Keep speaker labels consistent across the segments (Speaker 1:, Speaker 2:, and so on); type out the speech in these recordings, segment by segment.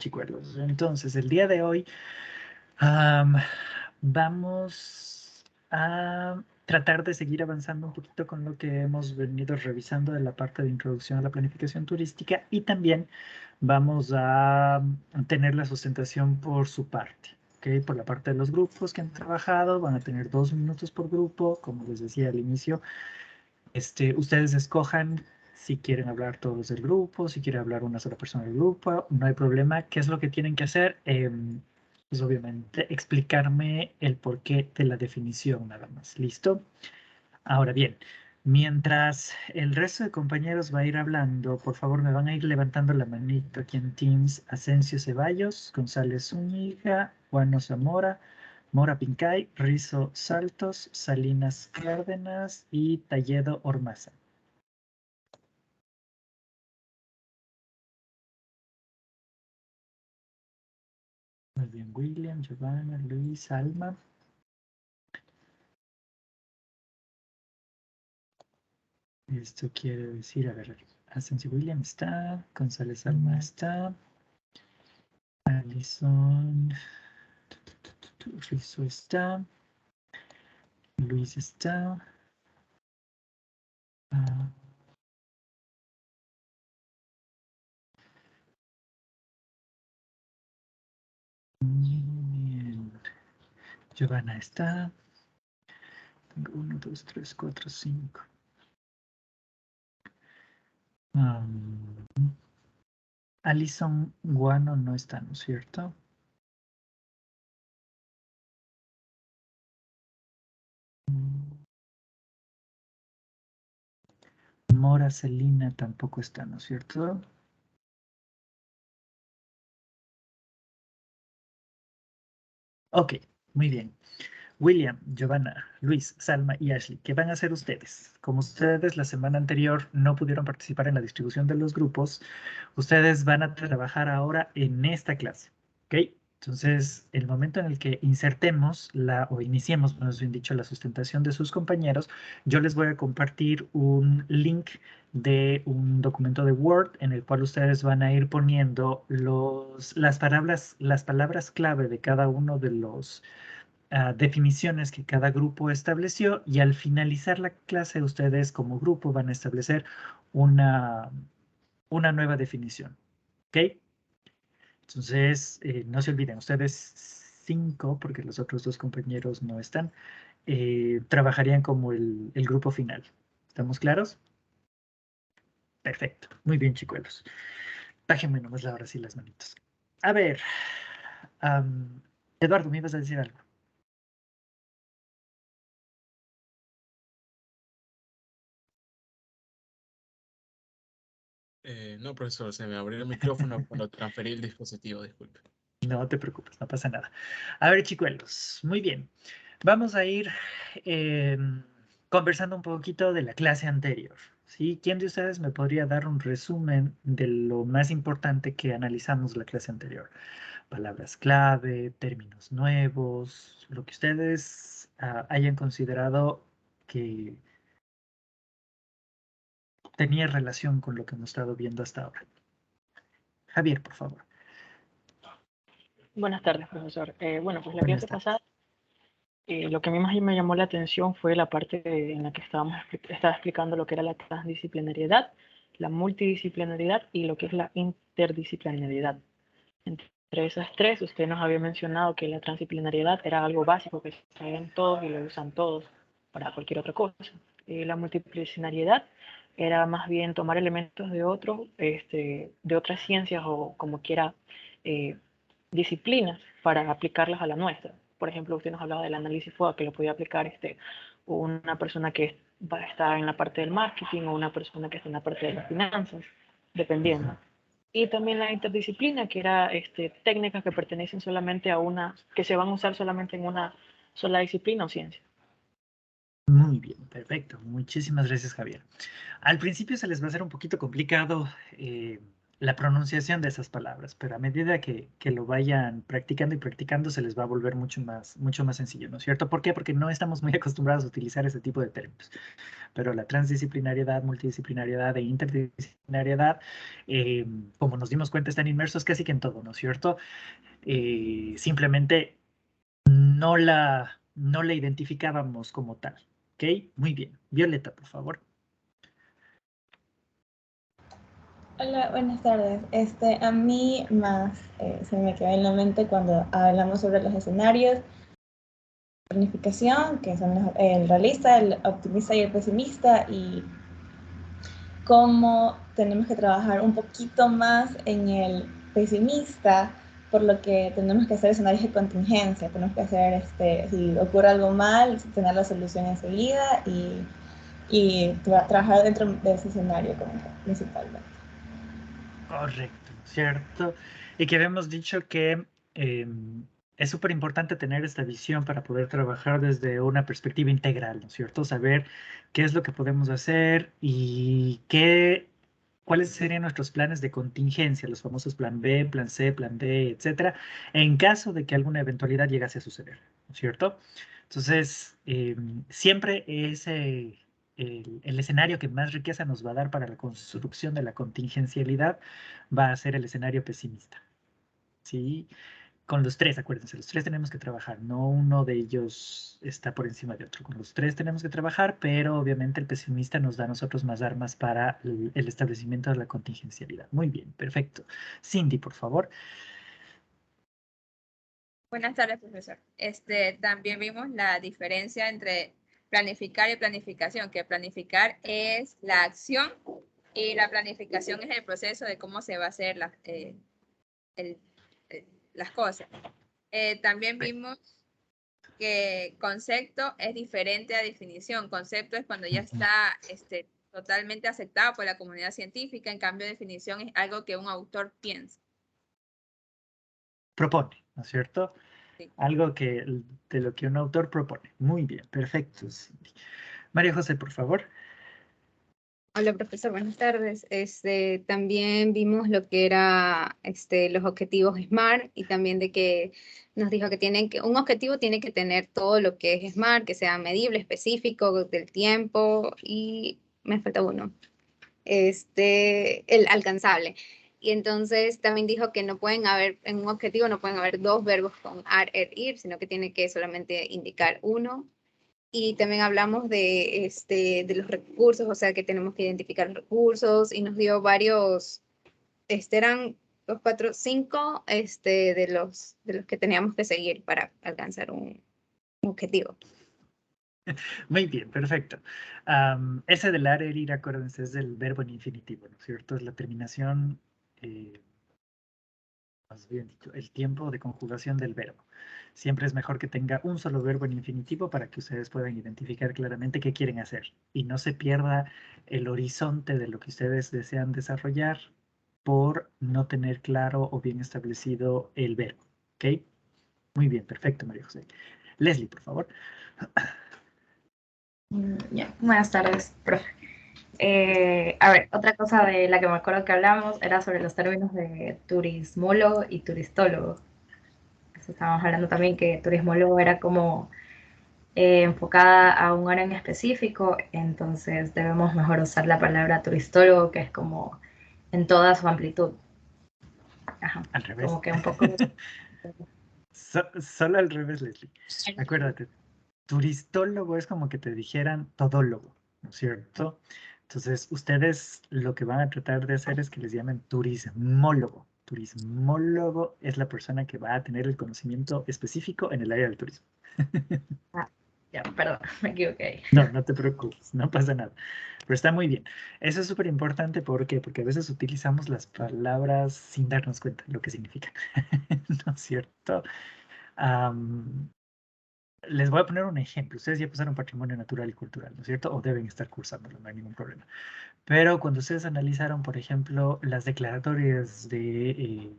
Speaker 1: chicuelos. Entonces, el día de hoy am, vamos a tratar de seguir avanzando un poquito con lo que hemos venido revisando de la parte de introducción a la planificación turística y también vamos a tener la sustentación por su parte. ¿Ok? Por la parte de los grupos que han trabajado, van a tener 2 minutos por grupo, como les decía al inicio. Ustedes escojan si quieren hablar todos del grupo, si quiere hablar una sola persona del grupo, no hay problema. ¿Qué es lo que tienen que hacer? Pues obviamente explicarme el porqué de la definición nada más. ¿Listo? Ahora bien, mientras el resto de compañeros va a ir hablando, por favor me van a ir levantando la manito aquí en Teams. Asensio Ceballos, González Zúñiga, Juano Zamora, Mora Pincay, Rizo Saltos, Salinas Cárdenas y Talledo Ormaza. Muy bien, William, Giovanna, Luis, Alma. Esto quiere decir, a ver, Asensio William está, González Alma está, Alison, Rizo está, Luis está. Ah, bien. Giovanna está. Tengo 1, 2, 3, 4, 5. Alison Guano no está, ¿no es cierto? Mora Celina tampoco está, ¿no es cierto? Ok, muy bien. William, Giovanna, Luis, Salma y Ashley, ¿qué van a hacer ustedes? Como ustedes la semana anterior no pudieron participar en la distribución de los grupos, ustedes van a trabajar ahora en esta clase, ¿ok? Entonces, el momento en el que insertemos o iniciemos, más bien dicho, la sustentación de sus compañeros, yo les voy a compartir un link de un documento de Word en el cual ustedes van a ir poniendo las palabras clave de cada uno de los definiciones que cada grupo estableció y al finalizar la clase ustedes como grupo van a establecer una, una nueva definición. ¿Ok? Entonces, no se olviden, ustedes 5, porque los otros 2 compañeros no están, trabajarían como el grupo final. ¿Estamos claros? Perfecto. Muy bien, chicuelos. Bájenme nomás ahora sí las manitos. A ver, Eduardo, ¿me ibas a decir algo?
Speaker 2: No, profesor, se me abrió el micrófono cuando transferí el dispositivo, disculpe.
Speaker 1: No te preocupes, no pasa nada. A ver, chicuelos, muy bien. Vamos a ir eh, conversando un poquito de la clase anterior. ¿Sí? ¿Quién de ustedes me podría dar un resumen de lo más importante que analizamos la clase anterior? Palabras clave, términos nuevos, lo que ustedes hayan considerado que tenía relación con lo que hemos estado viendo hasta ahora. Javier, por favor.
Speaker 3: Buenas tardes, profesor. Bueno, pues la
Speaker 1: Buenas
Speaker 3: clase
Speaker 1: tardes.
Speaker 3: pasada, lo que a mí más me llamó la atención fue la parte en la que estaba explicando lo que era la transdisciplinariedad, la multidisciplinariedad y lo que es la interdisciplinariedad. Entre esas tres, usted nos había mencionado que la transdisciplinariedad era algo básico que saben todos y lo usan todos para cualquier otra cosa. La multidisciplinariedad era más bien tomar elementos de de otras ciencias o como quiera eh, disciplinas para aplicarlas a la nuestra. Por ejemplo, usted nos hablaba del análisis FODA, que lo podía aplicar una persona que va a estar en la parte del marketing o una persona que está en la parte de las finanzas, dependiendo. Y también la interdisciplina, que era técnicas que pertenecen solamente a que se van a usar solamente en una sola disciplina o ciencia.
Speaker 1: Muy bien, perfecto. Muchísimas gracias, Javier. Al principio se les va a hacer un poquito complicado la pronunciación de esas palabras, pero a medida que lo vayan practicando y practicando se les va a volver mucho más sencillo, ¿no es cierto? ¿Por qué? Porque no estamos muy acostumbrados a utilizar ese tipo de términos, pero la transdisciplinariedad, multidisciplinariedad e interdisciplinariedad, como nos dimos cuenta, están inmersos casi que en todo, ¿no es cierto? Simplemente no la identificábamos como tal, ¿ok? Muy bien. Violeta, por favor.
Speaker 4: Hola, buenas tardes. A mí más se me quedó en la mente cuando hablamos sobre los escenarios, planificación, que son el realista, el optimista y el pesimista, y cómo tenemos que trabajar un poquito más en el pesimista, por lo que tenemos que hacer escenarios de contingencia, tenemos que hacer, si ocurre algo mal, tener la solución enseguida y trabajar dentro de ese escenario principalmente.
Speaker 1: Correcto, ¿cierto? Y que habíamos dicho que es súper importante tener esta visión para poder trabajar desde una perspectiva integral, ¿no es cierto? Saber qué es lo que podemos hacer y cuáles serían nuestros planes de contingencia, los famosos plan B, plan C, plan D, etcétera, en caso de que alguna eventualidad llegase a suceder, ¿no es cierto? Entonces, siempre ese el escenario que más riqueza nos va a dar para la construcción de la contingencialidad va a ser el escenario pesimista. ¿Sí? Con los tres, acuérdense, los tres tenemos que trabajar, no uno de ellos está por encima de otro. Con los tres tenemos que trabajar, pero obviamente el pesimista nos da a nosotros más armas para el establecimiento de la contingencialidad. Muy bien, perfecto. Cindy, por favor.
Speaker 5: Buenas tardes, profesor. También vimos la diferencia entre planificar y planificación, que planificar es la acción y la planificación es el proceso de cómo se va a hacer las cosas. También vimos que concepto es diferente a definición. Concepto es cuando ya está totalmente aceptado por la comunidad científica, en cambio definición es algo que un autor piensa.
Speaker 1: Propone, ¿no es cierto?
Speaker 5: Sí.
Speaker 1: Algo de lo que un autor propone. Muy bien, perfecto, Cindy. María José, por favor.
Speaker 6: Hola, profesor, buenas tardes. También vimos lo que era los objetivos SMART y también de que nos dijo que un objetivo tiene que tener todo lo que es SMART, que sea medible, específico, del tiempo y me falta uno, el alcanzable. Y entonces también dijo que en un objetivo no pueden haber dos verbos con ar, ir, sino que tiene que solamente indicar uno. Y también hablamos de los recursos, o sea que tenemos que identificar los recursos y nos dio varios, eran 2, 4, 5 de los que teníamos que seguir para alcanzar un objetivo.
Speaker 1: Muy bien, perfecto. Ese del ir, acuérdense, es del verbo en infinitivo, ¿no es cierto? Es la terminación, más bien dicho, el tiempo de conjugación del verbo. Siempre es mejor que tenga un solo verbo en infinitivo para que ustedes puedan identificar claramente qué quieren hacer y no se pierda el horizonte de lo que ustedes desean desarrollar por no tener claro o bien establecido el verbo. ¿Ok? Muy bien, perfecto, María José. Leslie, por favor.
Speaker 7: Buenas tardes, profe. A ver, otra cosa de la que me acuerdo que hablamos era sobre los términos de turismólogo y turistólogo. Estábamos hablando también que turismólogo era como enfocada a un área en específico, entonces debemos mejor usar la palabra turistólogo, que es como en toda su amplitud. Ajá.
Speaker 1: Al revés.
Speaker 7: Como que un poco...
Speaker 1: Solo al revés, Leslie. Acuérdate, turistólogo es como que te dijeran todólogo, ¿no es cierto? Entonces, ustedes lo que van a tratar de hacer es que les llamen turismólogo. Turismólogo es la persona que va a tener el conocimiento específico en el área del turismo.
Speaker 7: Ya, perdón, me equivoqué.
Speaker 1: No, no te preocupes, no pasa nada. Pero está muy bien. Eso es súper importante porque a veces utilizamos las palabras sin darnos cuenta de lo que significan. ¿No es cierto? Les voy a poner un ejemplo. Ustedes ya pasaron patrimonio natural y cultural, ¿no es cierto? O deben estar cursándolo, no hay ningún problema. Pero cuando ustedes analizaron, por ejemplo, las declaratorias de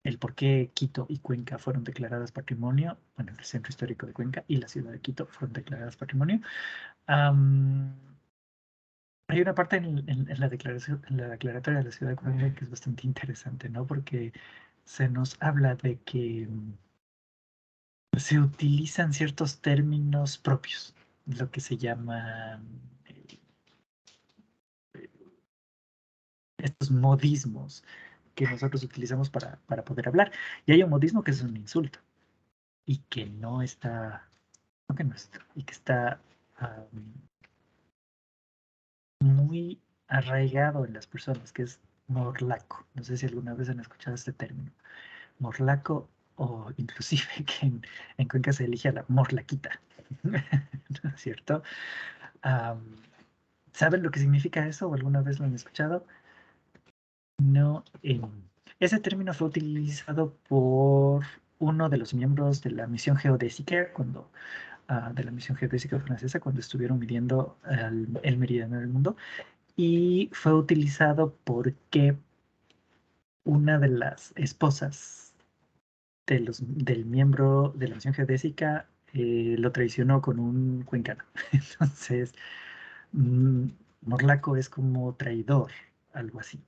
Speaker 1: el por qué Quito y Cuenca fueron declaradas patrimonio, bueno, el centro histórico de Cuenca y la ciudad de Quito fueron declaradas patrimonio, Hay una parte en la declaración, en la declaratoria de la ciudad de Cuenca que es bastante interesante, ¿no? Porque se nos habla de que se utilizan ciertos términos propios, lo que se llama estos modismos que nosotros utilizamos para poder hablar. Y hay un modismo que es un insulto y que no está, no que no está, y que está muy arraigado en las personas, que es morlaco. No sé si alguna vez han escuchado este término. Morlaco, o inclusive que en Cuenca se elige a la morlaquita, ¿no es cierto? ¿Saben lo que significa eso o alguna vez lo han escuchado? No. Ese término fue utilizado por uno de los miembros de la misión geodésica, de la misión geodésica francesa, cuando estuvieron midiendo el meridiano del mundo, y fue utilizado porque una de las esposas del miembro de la misión geodésica lo traicionó con un cuencano. Entonces, morlaco es como traidor, algo así.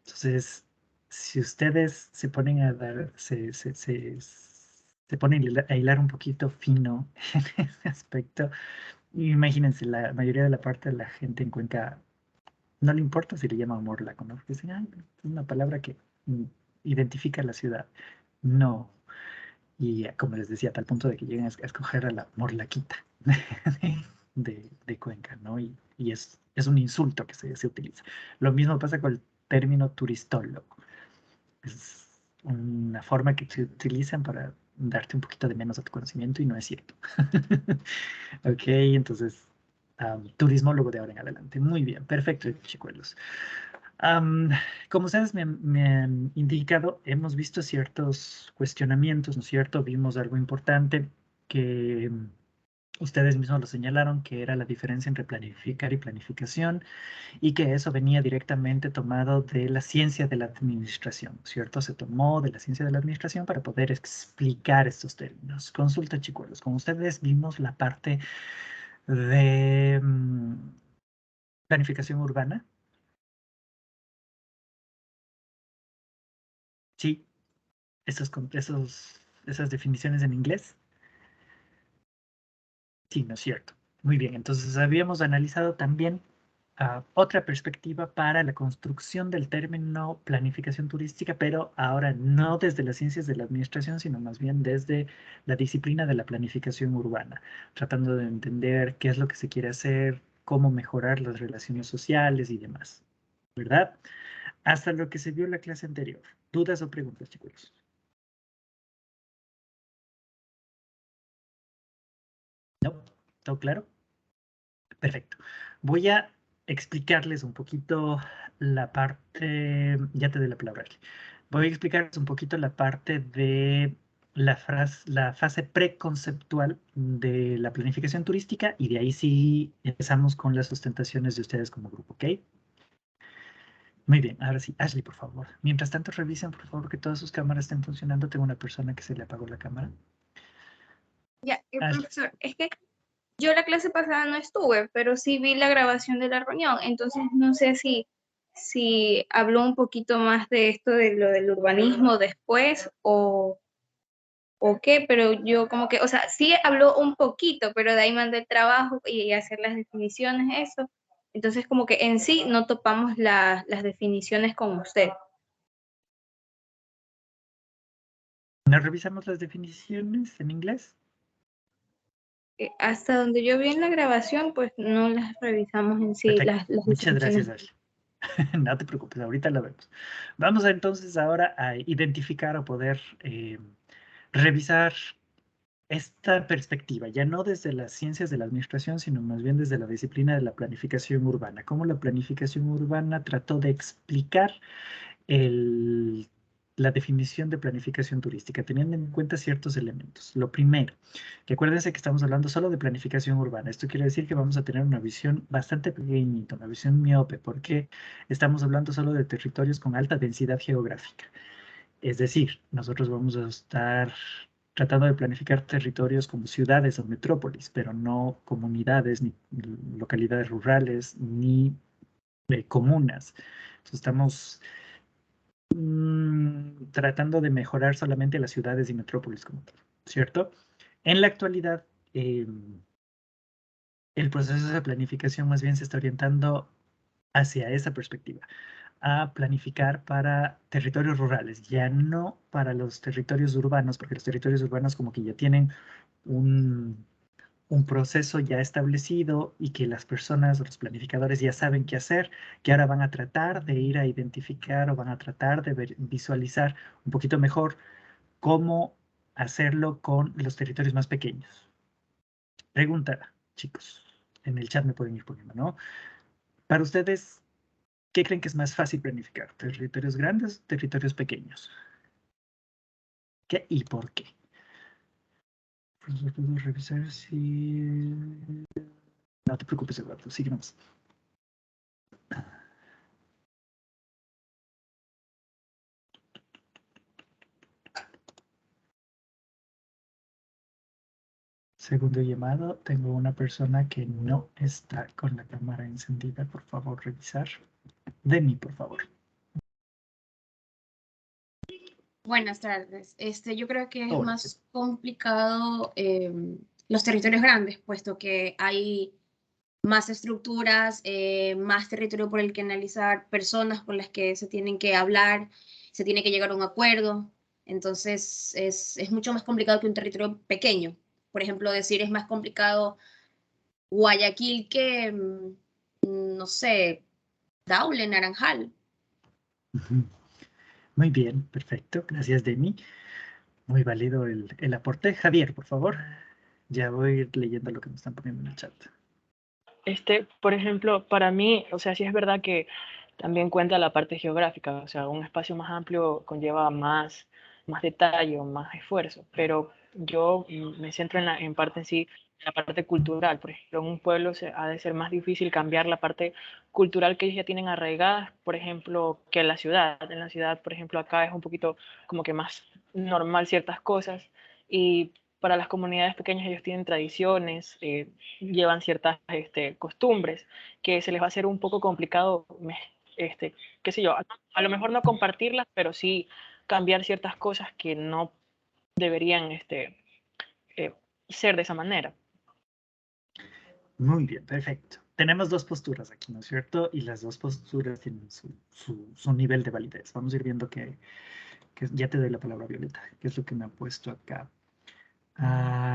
Speaker 1: Entonces, si ustedes se ponen a dar, se ponen a hilar un poquito fino en ese aspecto, imagínense, la mayoría de la parte de la gente en Cuenca no le importa si le llaman morlaco, ¿no? Porque dicen, "Ay, es una palabra que identifica la ciudad". No. Y como les decía, a tal punto de que llegan a escoger a la morlaquita de Cuenca, ¿no? Y es un insulto que se utiliza. Lo mismo pasa con el término turistólogo. Es una forma que se utilizan para darte un poquito de menos a tu conocimiento y no es cierto. Ok, entonces, turismólogo de ahora en adelante. Muy bien, perfecto, chicuelos. Como ustedes me han indicado, hemos visto ciertos cuestionamientos, ¿no es cierto? Vimos algo importante que ustedes mismos lo señalaron, que era la diferencia entre planificar y planificación, y que eso venía directamente tomado de la ciencia de la administración, ¿cierto? Se tomó de la ciencia de la administración para poder explicar estos términos. Consulta, chicuelos, como ustedes vimos la parte de planificación urbana. Sí, esas definiciones en inglés. Sí, no es cierto. Muy bien, entonces habíamos analizado también otra perspectiva para la construcción del término planificación turística, pero ahora no desde las ciencias de la administración, sino más bien desde la disciplina de la planificación urbana, tratando de entender qué es lo que se quiere hacer, cómo mejorar las relaciones sociales y demás, ¿verdad? Hasta lo que se vio en la clase anterior. ¿Dudas o preguntas, chicos? ¿No? ¿Todo claro? Perfecto. Voy a explicarles un poquito la parte, ya te doy la palabra, Ashley. Voy a explicarles un poquito la parte de la fase preconceptual de la planificación turística y de ahí sí empezamos con las sustentaciones de ustedes como grupo, ¿ok? Muy bien, ahora sí, Ashley, por favor. Mientras tanto, revisen, por favor, que todas sus cámaras estén funcionando. Tengo una persona que se le apagó la cámara.
Speaker 6: Ya,
Speaker 1: Ashley.
Speaker 6: profesor, es que yo la clase pasada no estuve, pero sí vi la grabación de la reunión, entonces no sé si habló un poquito más de esto de lo del urbanismo después o qué, pero yo como que, o sea, sí habló un poquito, pero de ahí mandé el trabajo y hacer las definiciones, eso. Entonces como que en sí no topamos las definiciones con usted.
Speaker 1: ¿No revisamos las definiciones en inglés?
Speaker 6: Hasta donde yo vi en la grabación, pues no las revisamos en sí,
Speaker 1: Perfecto.
Speaker 6: las
Speaker 1: Muchas
Speaker 6: definiciones.
Speaker 1: gracias, Ashley. No te preocupes, ahorita lo vemos. Vamos entonces ahora a identificar o poder revisar esta perspectiva, ya no desde las ciencias de la administración, sino más bien desde la disciplina de la planificación urbana. Cómo la planificación urbana trató de explicar la definición de planificación turística, teniendo en cuenta ciertos elementos. Lo primero, que acuérdense que estamos hablando solo de planificación urbana. Esto quiere decir que vamos a tener una visión bastante pequeñita, una visión miope, porque estamos hablando solo de territorios con alta densidad geográfica. Es decir, nosotros vamos a estar tratando de planificar territorios como ciudades o metrópolis, pero no comunidades, ni localidades rurales, ni comunas. Entonces, estamos tratando de mejorar solamente las ciudades y metrópolis como tal, ¿cierto? En la actualidad, el proceso de planificación más bien se está orientando hacia esa perspectiva, a planificar para territorios rurales, ya no para los territorios urbanos, porque los territorios urbanos como que ya tienen un proceso ya establecido y que las personas o los planificadores ya saben qué hacer, que ahora van a tratar de ir a identificar o van a tratar de visualizar un poquito mejor cómo hacerlo con los territorios más pequeños. Pregunta, chicos, en el chat me pueden ir poniendo, ¿no? Para ustedes, ¿qué creen que es más fácil planificar? ¿Territorios grandes o territorios pequeños? ¿Qué y por qué? Puedo revisar si... No te preocupes, Eduardo, síguenos. Segundo llamado, tengo una persona que no está con la cámara encendida. Por favor, revisar. Demi, por favor.
Speaker 8: Buenas tardes. Yo creo que es
Speaker 1: Hola.
Speaker 8: más complicado los territorios grandes, puesto que hay más estructuras, más territorio por el que analizar, personas con las que se tienen que hablar, se tiene que llegar a un acuerdo. Entonces, es mucho más complicado que un territorio pequeño. Por ejemplo, decir es más complicado Guayaquil que, no sé, Daule, Naranjal.
Speaker 1: Muy bien, perfecto. Gracias, Demi. Muy válido el aporte. Javier, por favor. Ya voy a ir leyendo lo que me están poniendo en el chat.
Speaker 3: Por ejemplo, para mí, o sea, sí es verdad que también cuenta la parte geográfica, o sea, un espacio más amplio conlleva más detalle, más esfuerzo, pero yo me centro en parte en sí, la parte cultural. Por ejemplo, en un pueblo ha de ser más difícil cambiar la parte cultural que ellos ya tienen arraigadas, por ejemplo, que en la ciudad. En la ciudad, por ejemplo, acá es un poquito como que más normal ciertas cosas, y para las comunidades pequeñas ellos tienen tradiciones, llevan ciertas costumbres, que se les va a hacer un poco complicado, qué sé yo, a lo mejor no compartirlas, pero sí cambiar ciertas cosas que no deberían ser de esa manera.
Speaker 1: Muy bien, perfecto. Tenemos dos posturas aquí, ¿no es cierto? Y las dos posturas tienen su nivel de validez. Vamos a ir viendo que ya te doy la palabra, Violeta, que es lo que me ha puesto acá.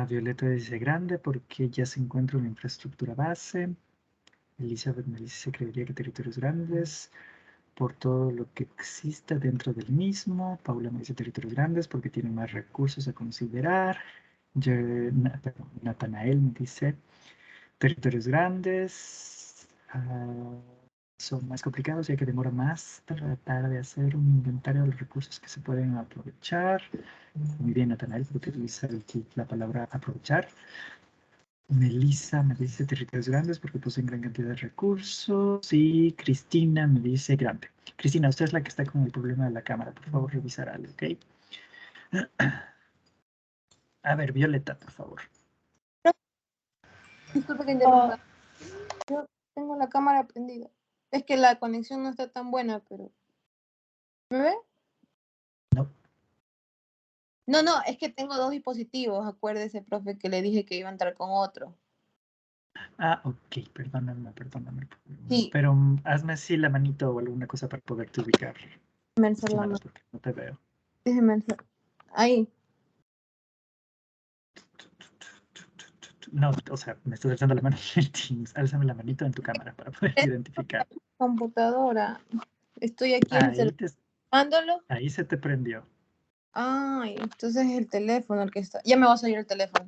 Speaker 1: Violeta dice grande porque ya se encuentra una infraestructura base. Elizabeth me dice, se creería que territorios grandes por todo lo que exista dentro del mismo. Paula me dice territorios grandes porque tienen más recursos a considerar. Natanael me dice territorios grandes son más complicados ya que demora más tratar de hacer un inventario de los recursos que se pueden aprovechar. Muy bien, Natanael, porque utiliza la palabra aprovechar. Melissa me dice territorios grandes porque poseen gran cantidad de recursos. Y Cristina me dice grande. Cristina, usted es la que está con el problema de la cámara. Por favor, revisar algo, ¿ok? A ver, Violeta, por favor.
Speaker 9: Disculpe que interrumpa. Yo tengo la cámara prendida. Es que la conexión no está tan buena, pero... ¿Me ve?
Speaker 1: No.
Speaker 9: No, es que tengo dos dispositivos. Acuérdese, profe, que le dije que iba a entrar con otro.
Speaker 1: Ok, perdóname.
Speaker 9: Sí.
Speaker 1: Pero hazme así la manito o alguna cosa para poderte ubicar.
Speaker 9: Déjeme alzar la mano.
Speaker 1: Porque no te veo.
Speaker 9: Déjeme alzar. Ahí.
Speaker 1: No, o sea, me estás alzando la mano en el Teams. Álzame la manito en tu cámara para poder identificar.
Speaker 9: Computadora. Estoy aquí mándolo.
Speaker 1: Ahí se te prendió.
Speaker 9: Ay, entonces es el teléfono el que está. Ya me va a salir el teléfono.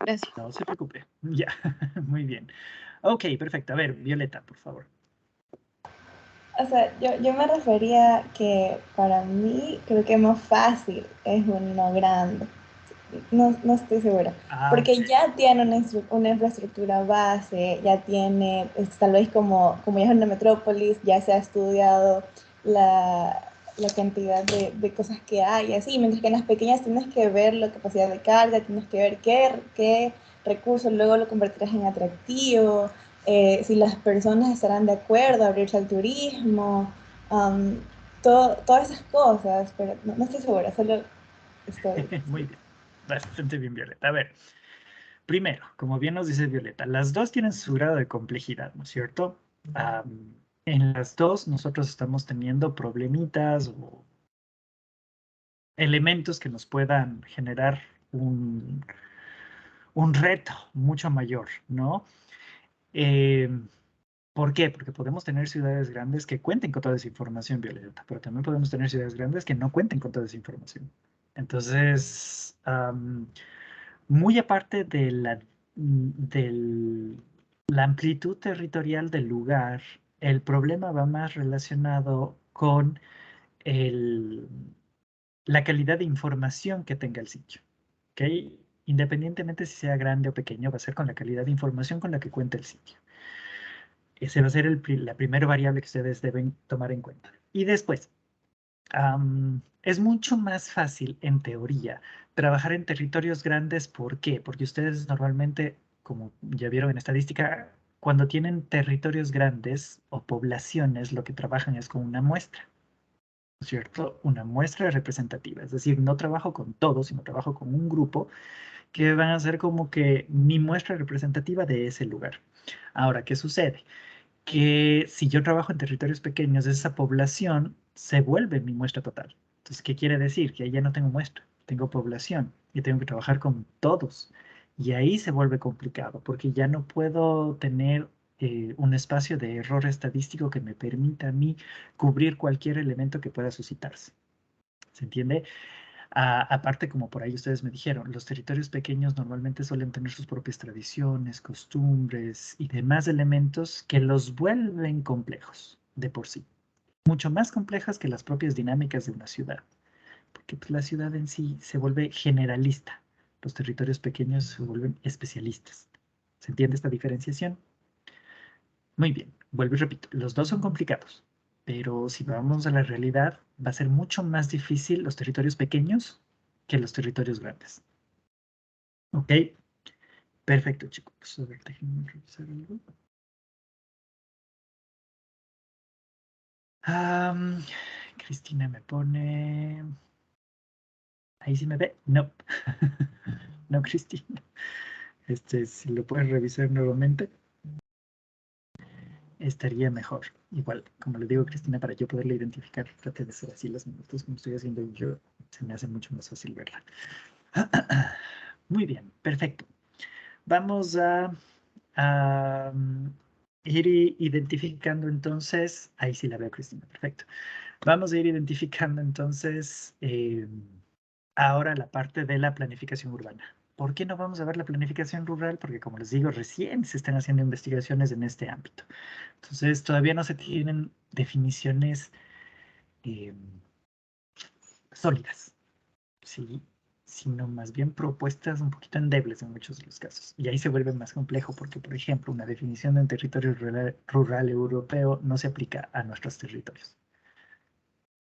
Speaker 9: Gracias.
Speaker 1: No se preocupe. Ya, muy bien. Ok, perfecto. A ver, Violeta, por favor.
Speaker 4: O sea, yo me refería que para mí creo que más fácil es uno grande. No estoy segura. Porque ya tiene una infraestructura base, ya tiene, tal vez como ya es una metrópolis, ya se ha estudiado la cantidad de cosas que hay, así, mientras que en las pequeñas tienes que ver la capacidad de carga, tienes que ver qué recursos luego lo convertirás en atractivo, si las personas estarán de acuerdo a abrirse al turismo, todas esas cosas, pero no estoy segura, solo estoy...
Speaker 1: Muy bien, bastante bien, Violeta. A ver, primero, como bien nos dice Violeta, las dos tienen su grado de complejidad, ¿no es cierto? En las dos nosotros estamos teniendo problemitas o elementos que nos puedan generar un reto mucho mayor, ¿no? ¿Por qué? Porque podemos tener ciudades grandes que cuenten con toda esa información, Violeta, pero también podemos tener ciudades grandes que no cuenten con toda esa información. Entonces, muy aparte de la amplitud territorial del lugar, el problema va más relacionado con la calidad de información que tenga el sitio. ¿Ok? Independientemente si sea grande o pequeño, va a ser con la calidad de información con la que cuenta el sitio. Ese va a ser la primera variable que ustedes deben tomar en cuenta. Y después, es mucho más fácil, en teoría, trabajar en territorios grandes. ¿Por qué? Porque ustedes normalmente, como ya vieron en estadística, cuando tienen territorios grandes o poblaciones, lo que trabajan es con una muestra, ¿no es cierto? Una muestra representativa. Es decir, no trabajo con todos, sino trabajo con un grupo que van a ser como que mi muestra representativa de ese lugar. Ahora, ¿qué sucede? Que si yo trabajo en territorios pequeños, esa población se vuelve mi muestra total. Entonces, ¿qué quiere decir? Que ahí ya no tengo muestra, tengo población y tengo que trabajar con todos. Y ahí se vuelve complicado porque ya no puedo tener un espacio de error estadístico que me permita a mí cubrir cualquier elemento que pueda suscitarse. ¿Se entiende? Aparte, como por ahí ustedes me dijeron, los territorios pequeños normalmente suelen tener sus propias tradiciones, costumbres y demás elementos que los vuelven complejos de por sí. Mucho más complejas que las propias dinámicas de una ciudad. Porque pues, la ciudad en sí se vuelve generalista. Los territorios pequeños se vuelven especialistas. ¿Se entiende esta diferenciación? Muy bien, vuelvo y repito, los dos son complicados, pero si vamos a la realidad, va a ser mucho más difícil los territorios pequeños que los territorios grandes. ¿Ok? Perfecto, chicos. A ver, déjenme revisar algo. Cristina me pone... ¿Ahí sí me ve? No. No, Cristina. Si lo puedes revisar nuevamente, estaría mejor. Igual, como le digo a Cristina, para yo poderla identificar, trate de ser así los minutos como estoy haciendo yo. Se me hace mucho más fácil verla. Muy bien, perfecto. Vamos a ir identificando entonces, ahí sí la veo, Cristina, perfecto. Vamos a ir identificando entonces ahora la parte de la planificación urbana. ¿Por qué no vamos a ver la planificación rural? Porque como les digo, recién se están haciendo investigaciones en este ámbito. Entonces todavía no se tienen definiciones sólidas, ¿sí? Sino más bien propuestas un poquito endebles en muchos de los casos. Y ahí se vuelve más complejo porque, por ejemplo, una definición de un territorio rural europeo no se aplica a nuestros territorios.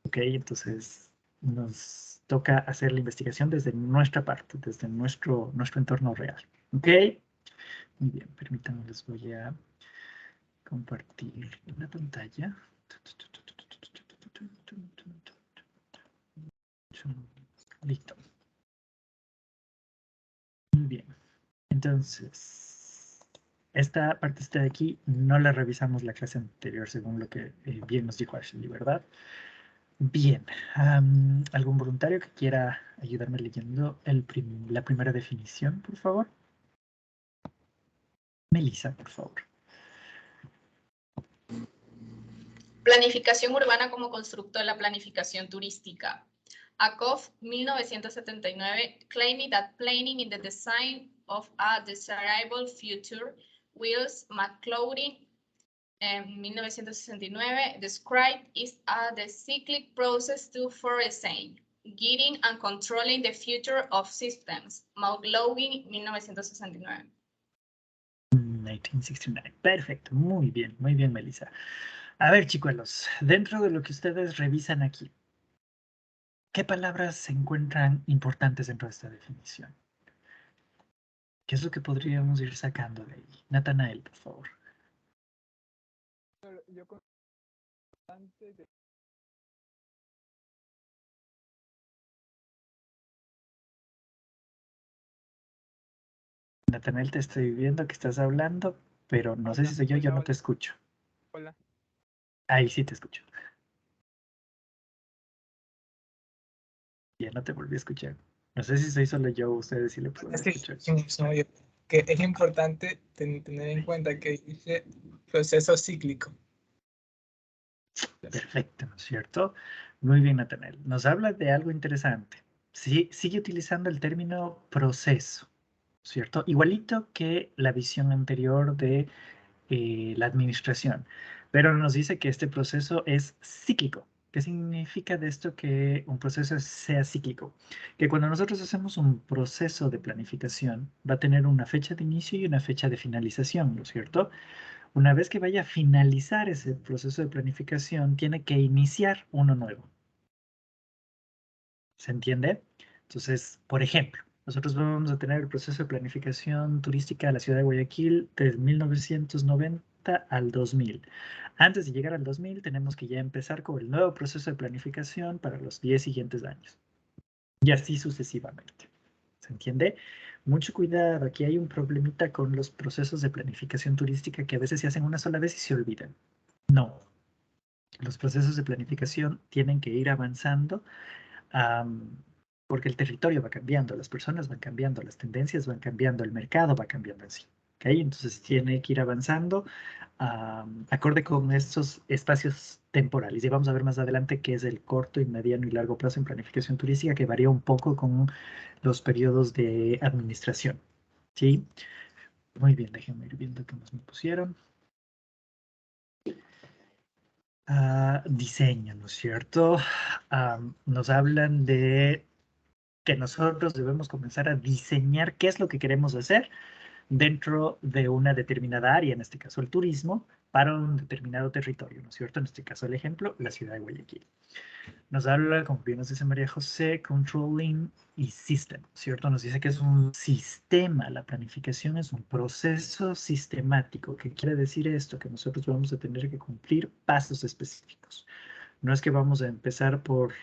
Speaker 1: ¿Ok? Entonces nos toca hacer la investigación desde nuestra parte, desde nuestro entorno real. ¿Ok? Muy bien, permítanme, les voy a compartir la pantalla. Listo. Muy bien. Entonces, esta parte está de aquí, no la revisamos la clase anterior según lo que bien nos dijo Ashley, ¿verdad? Bien. ¿Algún voluntario que quiera ayudarme leyendo la primera definición, por favor? Melissa, por favor.
Speaker 10: Planificación urbana como constructo de la planificación turística. Akov, 1979, claiming that planning in the design of a desirable future, Wills McCloudie, en 1969, described it as the cyclic process to foresee, guiding and controlling the future of systems. McCloudie, 1969.
Speaker 1: 1969. Perfecto, muy bien, Melissa. A ver, chicuelos, dentro de lo que ustedes revisan aquí, ¿qué palabras se encuentran importantes dentro de esta definición? ¿Qué es lo que podríamos ir sacando de ahí? Natanael, por favor. Natanael, te estoy viendo que estás hablando, pero no sé si soy yo no te escucho.
Speaker 11: Hola.
Speaker 1: Ahí sí te escucho. Ya no te volví a escuchar. No sé si soy solo yo o ustedes sí le pueden escuchar.
Speaker 11: Que es importante tener en cuenta que dice proceso cíclico.
Speaker 1: Perfecto, ¿no es cierto? Muy bien, Natanael. Nos habla de algo interesante. Sí, sigue utilizando el término proceso, ¿cierto? Igualito que la visión anterior de la administración, pero nos dice que este proceso es cíclico. ¿Qué significa de esto que un proceso sea cíclico? Que cuando nosotros hacemos un proceso de planificación, va a tener una fecha de inicio y una fecha de finalización, ¿no es cierto? Una vez que vaya a finalizar ese proceso de planificación, tiene que iniciar uno nuevo. ¿Se entiende? Entonces, por ejemplo, nosotros vamos a tener el proceso de planificación turística de la ciudad de Guayaquil desde 1990 al 2000. Antes de llegar al 2000, tenemos que ya empezar con el nuevo proceso de planificación para los 10 siguientes años. Y así sucesivamente. ¿Se entiende? Mucho cuidado, aquí hay un problemita con los procesos de planificación turística que a veces se hacen una sola vez y se olvidan. No, los procesos de planificación tienen que ir avanzando porque el territorio va cambiando, las personas van cambiando, las tendencias van cambiando, el mercado va cambiando en sí. ¿Okay? Entonces tiene que ir avanzando acorde con estos espacios temporales. Y vamos a ver más adelante qué es el corto, y mediano y largo plazo en planificación turística, que varía un poco con los periodos de administración. ¿Sí? Muy bien, déjenme ir viendo qué más me pusieron. Diseño, ¿no es cierto? Nos hablan de que nosotros debemos comenzar a diseñar qué es lo que queremos hacer dentro de una determinada área, en este caso el turismo, para un determinado territorio, ¿no es cierto? En este caso el ejemplo, la ciudad de Guayaquil. Nos habla, como bien nos dice María José, controlling y system, ¿cierto? Nos dice que es un sistema, la planificación es un proceso sistemático. ¿Qué quiere decir esto? Que nosotros vamos a tener que cumplir pasos específicos. No es que vamos a empezar por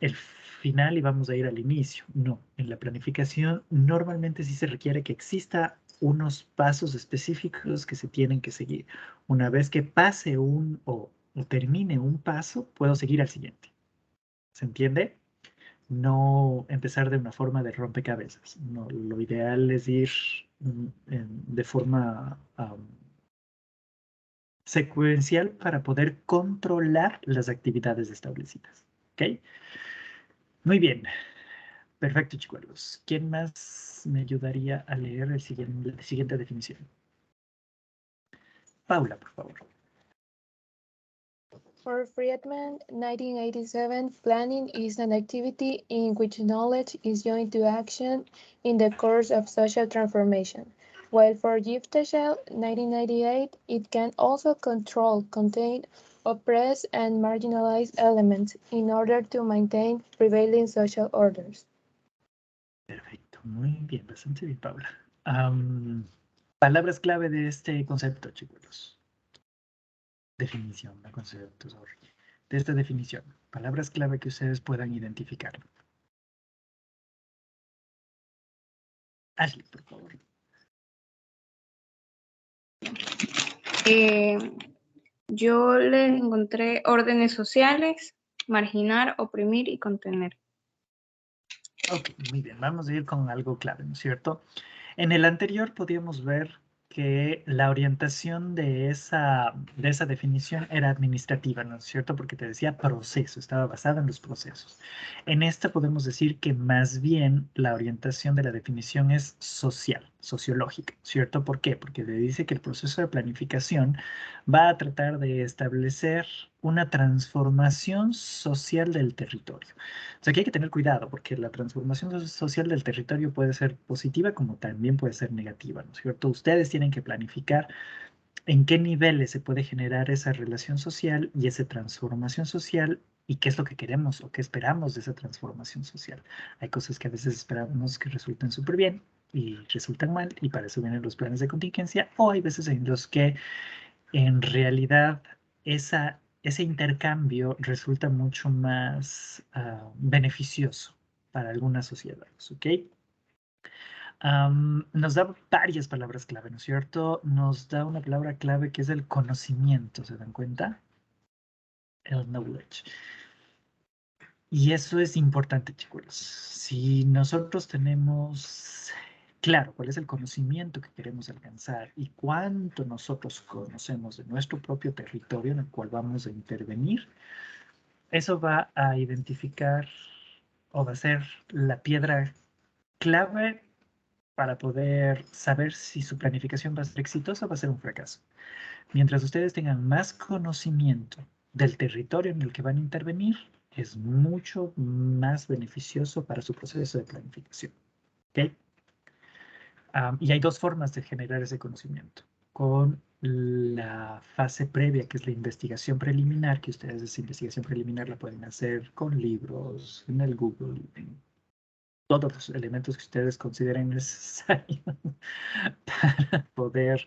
Speaker 1: el final y vamos a ir al inicio. No, en la planificación normalmente sí se requiere que exista unos pasos específicos que se tienen que seguir. Una vez que pase o termine un paso, puedo seguir al siguiente. ¿Se entiende? No empezar de una forma de rompecabezas. No, lo ideal es ir de forma secuencial para poder controlar las actividades establecidas. ¿Ok? Muy bien. Perfecto, chicos. ¿Quién más me ayudaría a leer la siguiente definición? Paula, por favor.
Speaker 9: For Friedman, 1987, planning is an activity in which knowledge is joined to action in the course of social transformation. While for Giftashel, 1998, it can also control, contain, oppress, and marginalize elements in order to maintain prevailing social orders.
Speaker 1: Perfecto, muy bien, bastante bien, Paula. Palabras clave de este concepto, chicos. Definición, no concepto, sorry. De esta definición, palabras clave que ustedes puedan identificar. Ashley, por favor.
Speaker 6: Yo le encontré órdenes sociales, marginar, oprimir y contener.
Speaker 1: Ok, muy bien, vamos a ir con algo clave, ¿no es cierto? En el anterior podíamos ver que la orientación de esa definición era administrativa, ¿no es cierto? Porque te decía proceso, estaba basada en los procesos. En esta podemos decir que más bien la orientación de la definición es social, sociológica, ¿cierto? ¿Por qué? Porque te dice que el proceso de planificación va a tratar de establecer una transformación social del territorio. O sea, aquí hay que tener cuidado porque la transformación social del territorio puede ser positiva como también puede ser negativa, ¿no es cierto? Ustedes tienen que planificar en qué niveles se puede generar esa relación social y esa transformación social y qué es lo que queremos o qué esperamos de esa transformación social. Hay cosas que a veces esperamos que resulten súper bien y resultan mal, y para eso vienen los planes de contingencia, o hay veces en los que en realidad ese intercambio resulta mucho más beneficioso para algunas sociedades, ¿ok? Nos da varias palabras clave, ¿no es cierto? Nos da una palabra clave que es el conocimiento, ¿se dan cuenta? El knowledge. Y eso es importante, chicos. Si nosotros tenemos claro cuál es el conocimiento que queremos alcanzar y cuánto nosotros conocemos de nuestro propio territorio en el cual vamos a intervenir, eso va a identificar o va a ser la piedra clave para poder saber si su planificación va a ser exitosa o va a ser un fracaso. Mientras ustedes tengan más conocimiento del territorio en el que van a intervenir, es mucho más beneficioso para su proceso de planificación. ¿Okay? Y hay dos formas de generar ese conocimiento. Con la fase previa, que es la investigación preliminar, que ustedes esa investigación preliminar la pueden hacer con libros, en el Google, en todos los elementos que ustedes consideren necesarios para poder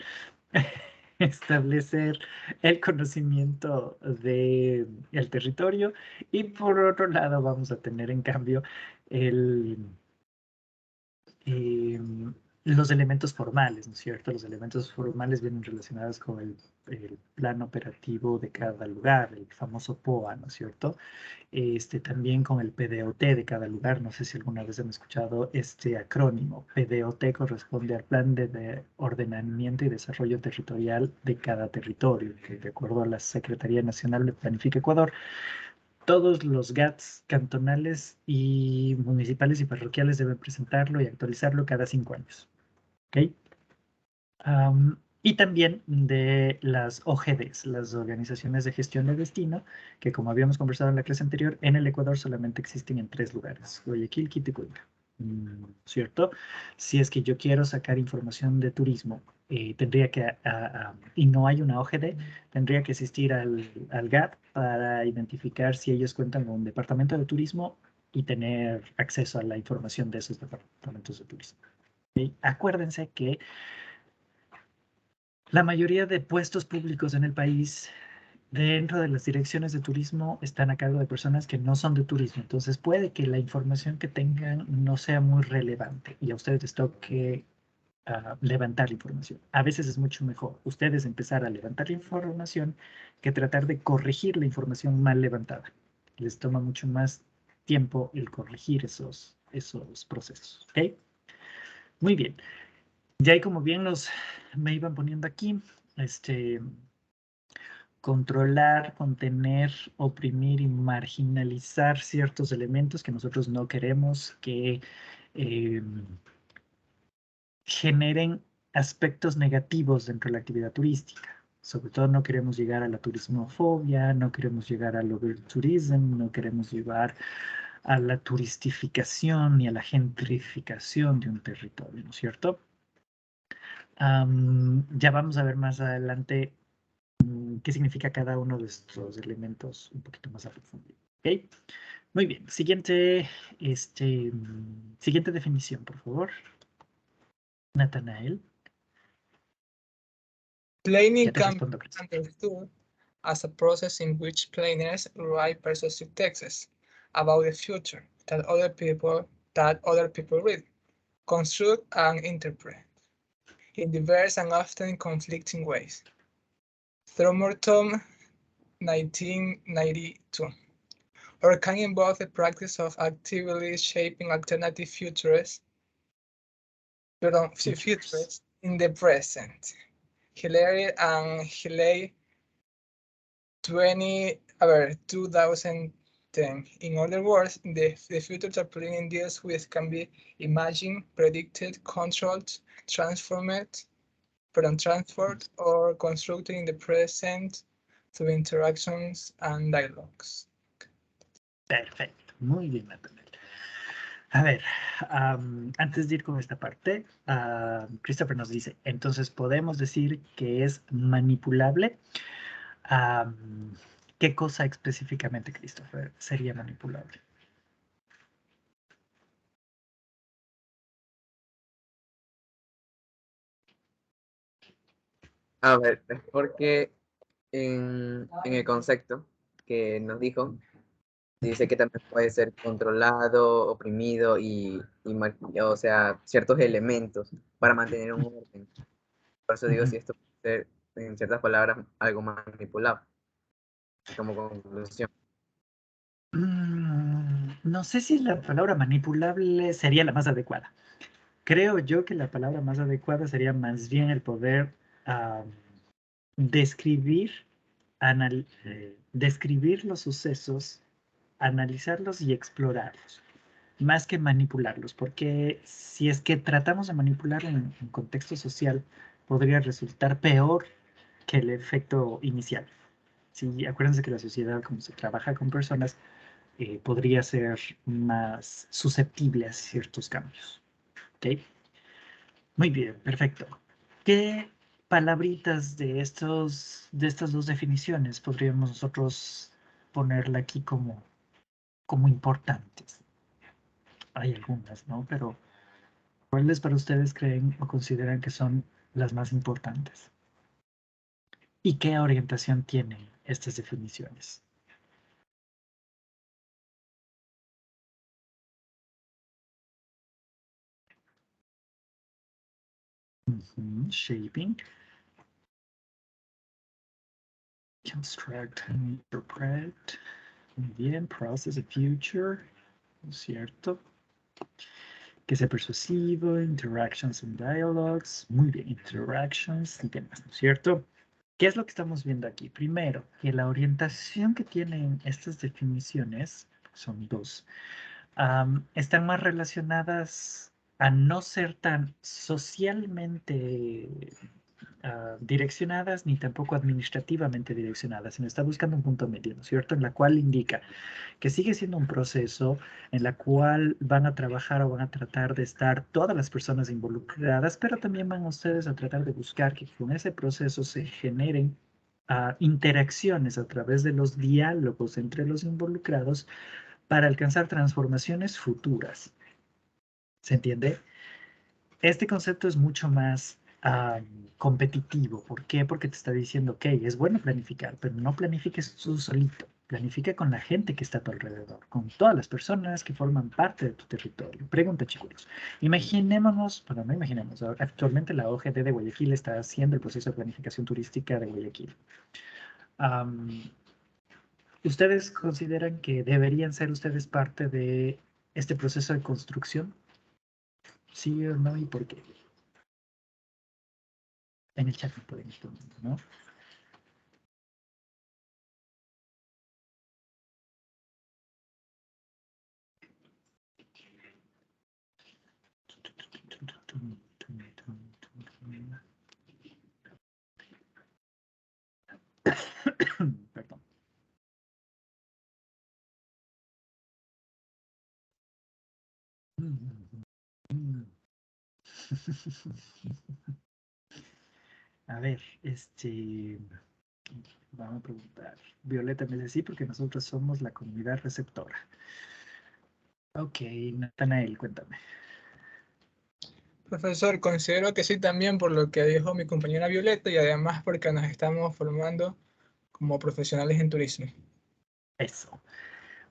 Speaker 1: establecer el conocimiento del territorio. Y por otro lado vamos a tener en cambio los elementos formales, ¿no es cierto? Los elementos formales vienen relacionados con el plan operativo de cada lugar, el famoso POA, ¿no es cierto? También con el PDOT de cada lugar. No sé si alguna vez han escuchado este acrónimo. PDOT corresponde al Plan de Ordenamiento y Desarrollo Territorial de cada territorio, que de acuerdo a la Secretaría Nacional de Planifica Ecuador, todos los GATS cantonales y municipales y parroquiales deben presentarlo y actualizarlo cada 5 años. ¿Ok? Y también de las OGDs, las Organizaciones de Gestión de Destino, que como habíamos conversado en la clase anterior, en el Ecuador solamente existen en 3 lugares: Guayaquil, Quito y Cuenca. ¿Cierto? Si es que yo quiero sacar información de turismo, tendría que, y no hay una OGD, tendría que asistir al GAT para identificar si ellos cuentan con un departamento de turismo y tener acceso a la información de esos departamentos de turismo. ¿Okay? Acuérdense que la mayoría de puestos públicos en el país dentro de las direcciones de turismo están a cargo de personas que no son de turismo. Entonces puede que la información que tengan no sea muy relevante y a ustedes les toque levantar la información. A veces es mucho mejor ustedes empezar a levantar la información que tratar de corregir la información mal levantada. Les toma mucho más tiempo el corregir esos procesos. ¿Ok? Muy bien. Ya ahí, como bien me iban poniendo aquí, controlar, contener, oprimir y marginalizar ciertos elementos que nosotros no queremos que generen aspectos negativos dentro de la actividad turística. Sobre todo no queremos llegar a la turismofobia, no queremos llegar al overtourism, no queremos llevar a la turistificación ni a la gentrificación de un territorio, ¿no es cierto? Ya vamos a ver más adelante qué significa cada uno de estos elementos un poquito más a profundidad. ¿Okay? Muy bien. Siguiente definición, por favor. Nathanael.
Speaker 11: Planning can be understood as a process in which planners write persuasive texts about the future that other people read, construct, and interpret in diverse and often conflicting ways. Throckmorton, 1992. Or can involve the practice of actively shaping alternative futures in the present. Hillary and Hilley, 2010. In other words, the future that planning deals with can be imagined, predicted, controlled, transformed, or constructed in the present through interactions and dialogues.
Speaker 1: Perfecto, muy bien, Nathanael. A ver, antes de ir con esta parte, Christopher nos dice, entonces podemos decir que es manipulable. ¿Qué cosa específicamente, Christopher, sería manipulable?
Speaker 12: A ver, es porque en el concepto que nos dijo, dice que también puede ser controlado, oprimido o sea, ciertos elementos para mantener un orden. Por eso digo, si esto puede ser, en ciertas palabras, algo manipulable, como conclusión.
Speaker 1: No sé si la palabra manipulable sería la más adecuada. Creo yo que la palabra más adecuada sería más bien el poder describir los sucesos, analizarlos y explorarlos, más que manipularlos, porque si es que tratamos de manipularlo en contexto social, podría resultar peor que el efecto inicial. Sí, acuérdense que la sociedad, como se trabaja con personas, podría ser más susceptible a ciertos cambios. ¿Ok? Muy bien, perfecto. ¿Qué palabritas de estas dos definiciones podríamos nosotros ponerla aquí como importantes? Hay algunas, ¿no? Pero ¿cuáles para ustedes creen o consideran que son las más importantes? ¿Y qué orientación tienen estas definiciones? Shaping, construct, interpret. Muy bien, process the future, ¿no es cierto? Que sea persuasivo, interactions and dialogues. Muy bien, interactions y demás, ¿no es cierto? ¿Qué es lo que estamos viendo aquí? Primero, que la orientación que tienen estas definiciones, son dos, están más relacionadas a no ser tan socialmente direccionadas ni tampoco administrativamente direccionadas, sino está buscando un punto medio, ¿no es cierto? En la cual indica que sigue siendo un proceso en la cual van a trabajar o van a tratar de estar todas las personas involucradas, pero también van ustedes a tratar de buscar que con ese proceso se generen interacciones a través de los diálogos entre los involucrados para alcanzar transformaciones futuras. ¿Se entiende? Este concepto es mucho más competitivo. ¿Por qué? Porque te está diciendo, ok, es bueno planificar, pero no planifiques tú solito. Planifica con la gente que está a tu alrededor, con todas las personas que forman parte de tu territorio. Pregunta, chicos. Imaginémonos, bueno, no imaginemos, actualmente la OGD de Guayaquil está haciendo el proceso de planificación turística de Guayaquil. ¿Ustedes consideran que deberían ser ustedes parte de este proceso de construcción? ¿Sí o no? ¿Y por qué? En el chat me pueden responder, ¿no? Perdón. A ver, vamos a preguntar. Violeta me dice sí, porque nosotros somos la comunidad receptora. Ok, Natanael, cuéntame.
Speaker 11: Profesor, considero que sí también por lo que dijo mi compañera Violeta y además porque nos estamos formando como profesionales en turismo.
Speaker 1: Eso.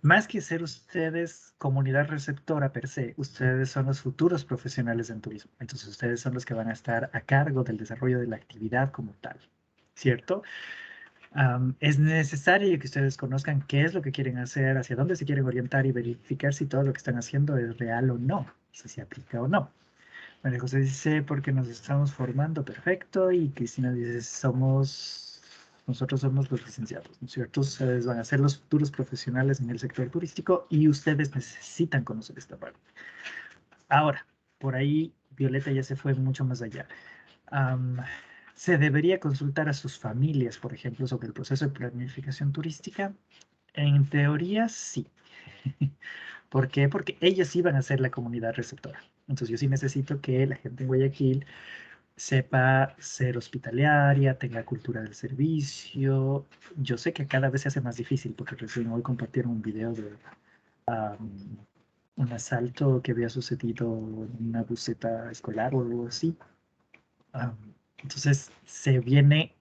Speaker 1: Más que ser ustedes comunidad receptora per se, ustedes son los futuros profesionales en turismo. Entonces ustedes son los que van a estar a cargo del desarrollo de la actividad como tal, ¿cierto? Es necesario que ustedes conozcan qué es lo que quieren hacer, hacia dónde se quieren orientar y verificar si todo lo que están haciendo es real o no, si se aplica o no. María José dice, porque nos estamos formando, perfecto. Y Cristina dice, nosotros somos los licenciados, ¿no es cierto? Ustedes van a ser los futuros profesionales en el sector turístico y ustedes necesitan conocer esta parte. Ahora, por ahí Violeta ya se fue mucho más allá. ¿Se debería consultar a sus familias, por ejemplo, sobre el proceso de planificación turística? En teoría, sí. ¿Por qué? Porque ellos sí van a ser la comunidad receptora. Entonces yo sí necesito que la gente en Guayaquil sepa ser hospitalaria, tenga cultura del servicio. Yo sé que cada vez se hace más difícil porque recién hoy compartieron un video de un asalto que había sucedido en una buseta escolar o algo así. Entonces se viene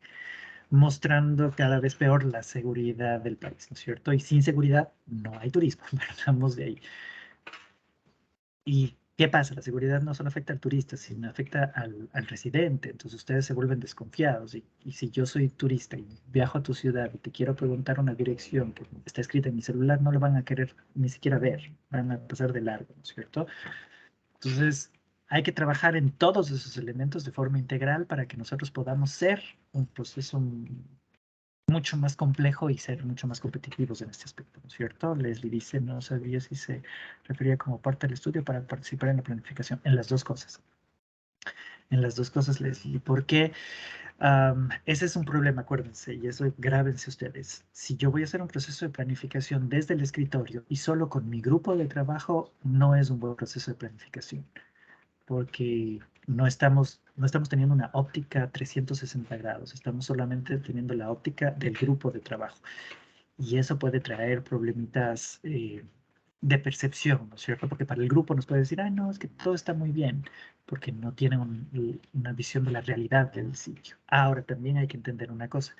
Speaker 1: mostrando cada vez peor la seguridad del país, ¿no es cierto? Y sin seguridad no hay turismo, partamos de ahí. ¿Y qué pasa? La seguridad no solo afecta al turista, sino afecta al residente. Entonces ustedes se vuelven desconfiados. Y si yo soy turista y viajo a tu ciudad y te quiero preguntar una dirección que está escrita en mi celular, no lo van a querer ni siquiera ver, van a pasar de largo, ¿no es cierto? Entonces hay que trabajar en todos esos elementos de forma integral para que nosotros podamos ser un proceso mucho más complejo y ser mucho más competitivos en este aspecto, ¿no es cierto? Leslie dice, no sabía si se refería como parte del estudio para participar en la planificación, en las dos cosas. En las dos cosas, Leslie, porque ese es un problema, acuérdense, y eso grábense ustedes. Si yo voy a hacer un proceso de planificación desde el escritorio y solo con mi grupo de trabajo, no es un buen proceso de planificación, porque no estamos teniendo una óptica 360 grados, estamos solamente teniendo la óptica del grupo de trabajo. Y eso puede traer problemitas de percepción, ¿no es cierto? Porque para el grupo nos puede decir, no, es que todo está muy bien, porque no tienen una visión de la realidad del sitio. Ahora también hay que entender una cosa.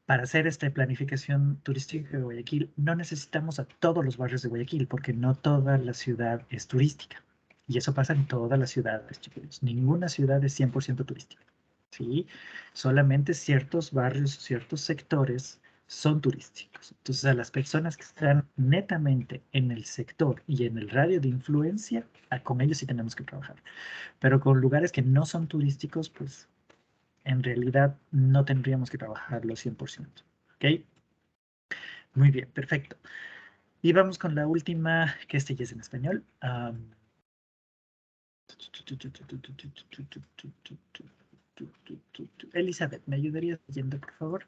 Speaker 1: Para hacer esta planificación turística de Guayaquil, no necesitamos a todos los barrios de Guayaquil, porque no toda la ciudad es turística. Y eso pasa en todas las ciudades, chicos. Ninguna ciudad es 100% turística, ¿sí? Solamente ciertos barrios, ciertos sectores son turísticos. Entonces, a las personas que están netamente en el sector y en el radio de influencia, con ellos sí tenemos que trabajar. Pero con lugares que no son turísticos, pues en realidad no tendríamos que trabajarlo 100%. ¿Ok? Muy bien, perfecto. Y vamos con la última, que este ya es en español. Elizabeth, ¿me ayudarías leyendo, por favor?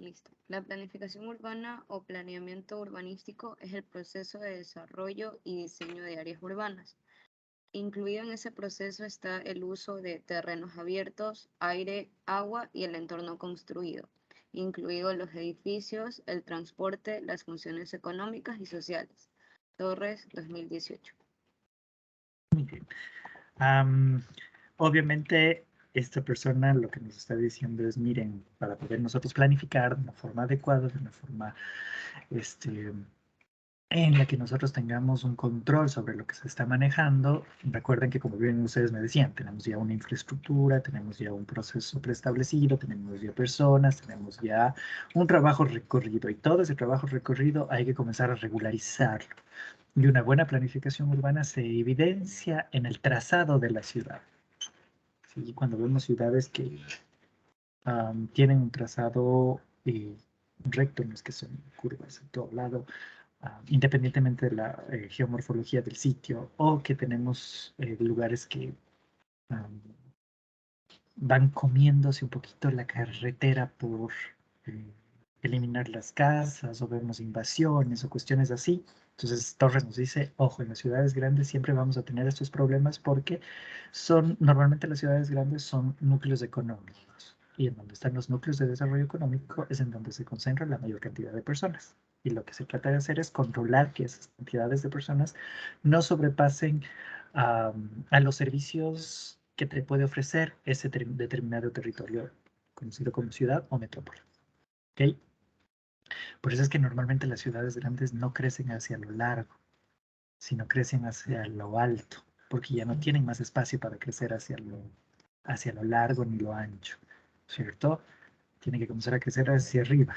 Speaker 6: Listo. La planificación urbana o planeamiento urbanístico es el proceso de desarrollo y diseño de áreas urbanas. Incluido en ese proceso está el uso de terrenos abiertos, aire, agua y el entorno construido, incluidos los edificios, el transporte, las funciones económicas y sociales. Torres, 2018.
Speaker 1: Muy bien. Obviamente, esta persona lo que nos está diciendo es, miren, para poder nosotros planificar de una forma adecuada, de una forma en la que nosotros tengamos un control sobre lo que se está manejando. Recuerden que, como bien ustedes me decían, tenemos ya una infraestructura, tenemos ya un proceso preestablecido, tenemos ya personas, tenemos ya un trabajo recorrido, y todo ese trabajo recorrido hay que comenzar a regularizarlo. Y una buena planificación urbana se evidencia en el trazado de la ciudad. ¿Sí? Cuando vemos ciudades que tienen un trazado recto, no es que son curvas en todo lado, independientemente de la geomorfología del sitio, o que tenemos lugares que van comiéndose un poquito la carretera por eliminar las casas, o vemos invasiones o cuestiones así. Entonces Torres nos dice, ojo, en las ciudades grandes siempre vamos a tener estos problemas porque normalmente las ciudades grandes son núcleos económicos, y en donde están los núcleos de desarrollo económico es en donde se concentra la mayor cantidad de personas. Y lo que se trata de hacer es controlar que esas cantidades de personas no sobrepasen a los servicios que te puede ofrecer ese determinado territorio conocido como ciudad o metrópoli. ¿Ok? Por eso es que normalmente las ciudades grandes no crecen hacia lo largo, sino crecen hacia lo alto, porque ya no tienen más espacio para crecer hacia lo largo ni lo ancho, ¿cierto? Tienen que comenzar a crecer hacia arriba,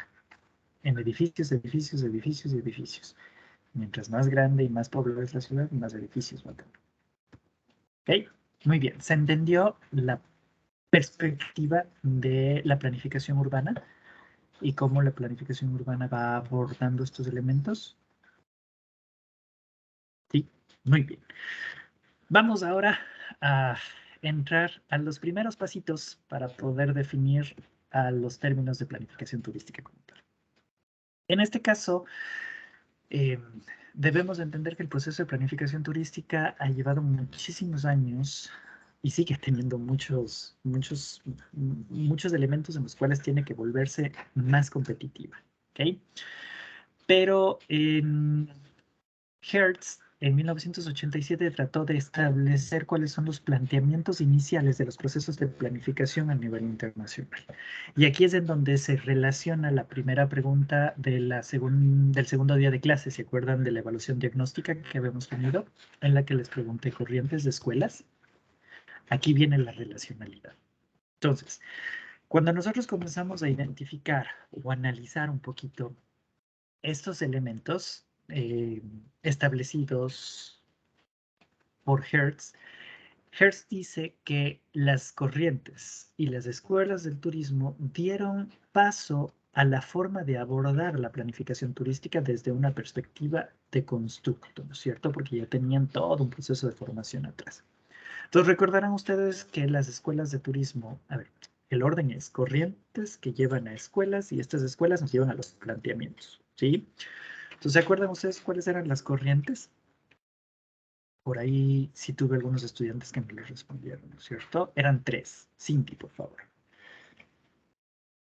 Speaker 1: en edificios, edificios, edificios y edificios. Mientras más grande y más poblada es la ciudad, más edificios va a tener. ¿Ok? Muy bien. ¿Se entendió la perspectiva de la planificación urbana y cómo la planificación urbana va abordando estos elementos? Sí, muy bien. Vamos ahora a entrar a los primeros pasitos para poder definir a los términos de planificación turística como tal. En este caso, debemos entender que el proceso de planificación turística ha llevado muchísimos años y sigue teniendo muchos elementos en los cuales tiene que volverse más competitiva, ¿ok? Pero Hertz en 1987 trató de establecer cuáles son los planteamientos iniciales de los procesos de planificación a nivel internacional. Y aquí es en donde se relaciona la primera pregunta del segundo día de clase. ¿Se acuerdan de la evaluación diagnóstica que habíamos tenido? En la que les pregunté corrientes de escuelas. Aquí viene la relacionalidad. Entonces, cuando nosotros comenzamos a identificar o analizar un poquito estos elementos establecidos por Hertz, Hertz dice que las corrientes y las escuelas del turismo dieron paso a la forma de abordar la planificación turística desde una perspectiva de constructo, ¿no es cierto? Porque ya tenían todo un proceso de formación atrás. Entonces, recordarán ustedes que las escuelas de turismo, a ver, el orden es corrientes que llevan a escuelas y estas escuelas nos llevan a los planteamientos, ¿sí? Entonces, ¿se acuerdan ustedes cuáles eran las corrientes? Por ahí sí tuve algunos estudiantes que me lo respondieron, ¿no es cierto? Eran 3. Cindy, por favor.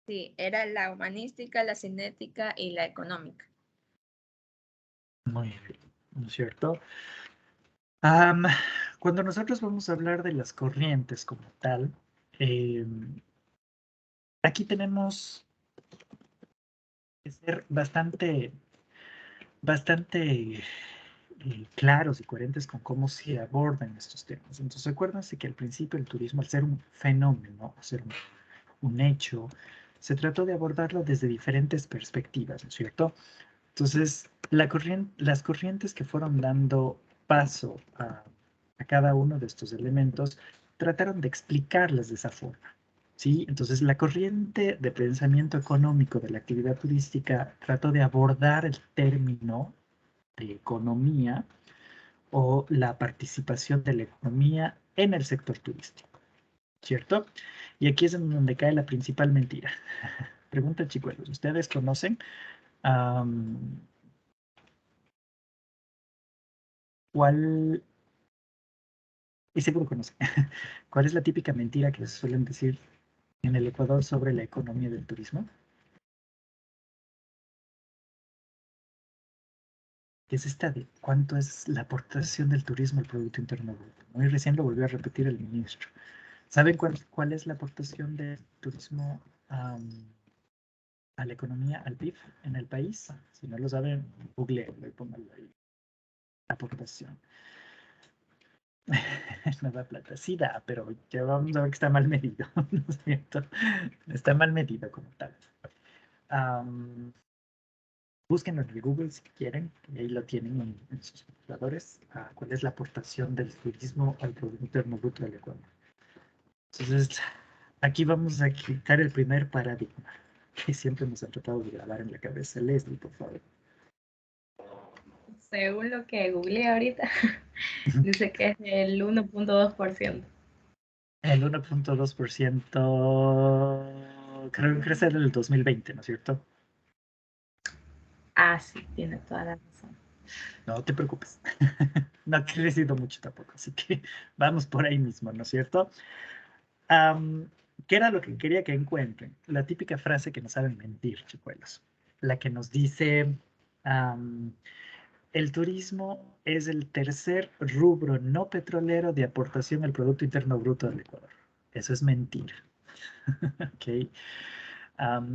Speaker 5: Sí, era la humanística, la cinética y la económica.
Speaker 1: Muy bien, ¿no es cierto? Cuando nosotros vamos a hablar de las corrientes como tal, aquí tenemos que ser bastante claros y coherentes con cómo se abordan estos temas. Entonces, acuérdense que al principio el turismo, al ser un fenómeno, al ser un hecho, se trató de abordarlo desde diferentes perspectivas, ¿no es cierto? Entonces, las corrientes que fueron dando paso a cada uno de estos elementos trataron de explicarlas de esa forma, ¿sí? Entonces, la corriente de pensamiento económico de la actividad turística trató de abordar el término de economía o la participación de la economía en el sector turístico, ¿cierto? Y aquí es en donde cae la principal mentira. Pregunta, chicuelos, ¿ustedes conocen cuál, y seguro conocen, cuál es la típica mentira que se suelen decir en el Ecuador sobre la economía del turismo? Es esta de cuánto es la aportación del turismo al Producto Interno Bruto. Muy recién lo volvió a repetir el ministro. ¿Saben cuál es la aportación del turismo a la economía, al PIB en el país? Si no lo saben, googleenlo y pónganlo ahí. Aportación. No da plata. Sí da, pero ya vamos a ver que está mal medido, ¿no es cierto? Está mal medido como tal. Búsquenlo en el Google si quieren, y ahí lo tienen en sus computadores. ¿Cuál es la aportación del turismo al Producto Interno Bruto del Ecuador? Entonces, aquí vamos a quitar el primer paradigma que siempre nos han tratado de grabar en la cabeza. Leslie, por favor.
Speaker 7: Según lo que googleé ahorita, dice que es el 1.2%.
Speaker 1: El 1.2%, creo que es en el 2020, ¿no es cierto?
Speaker 7: Ah, sí, tiene toda la razón.
Speaker 1: No te preocupes. No ha crecido mucho tampoco, así que vamos por ahí mismo, ¿no es cierto? ¿Qué era lo que quería que encuentren? La típica frase que no saben mentir, chicuelos. La que nos dice, el turismo es el tercer rubro no petrolero de aportación al Producto Interno Bruto del Ecuador. Eso es mentira. Okay.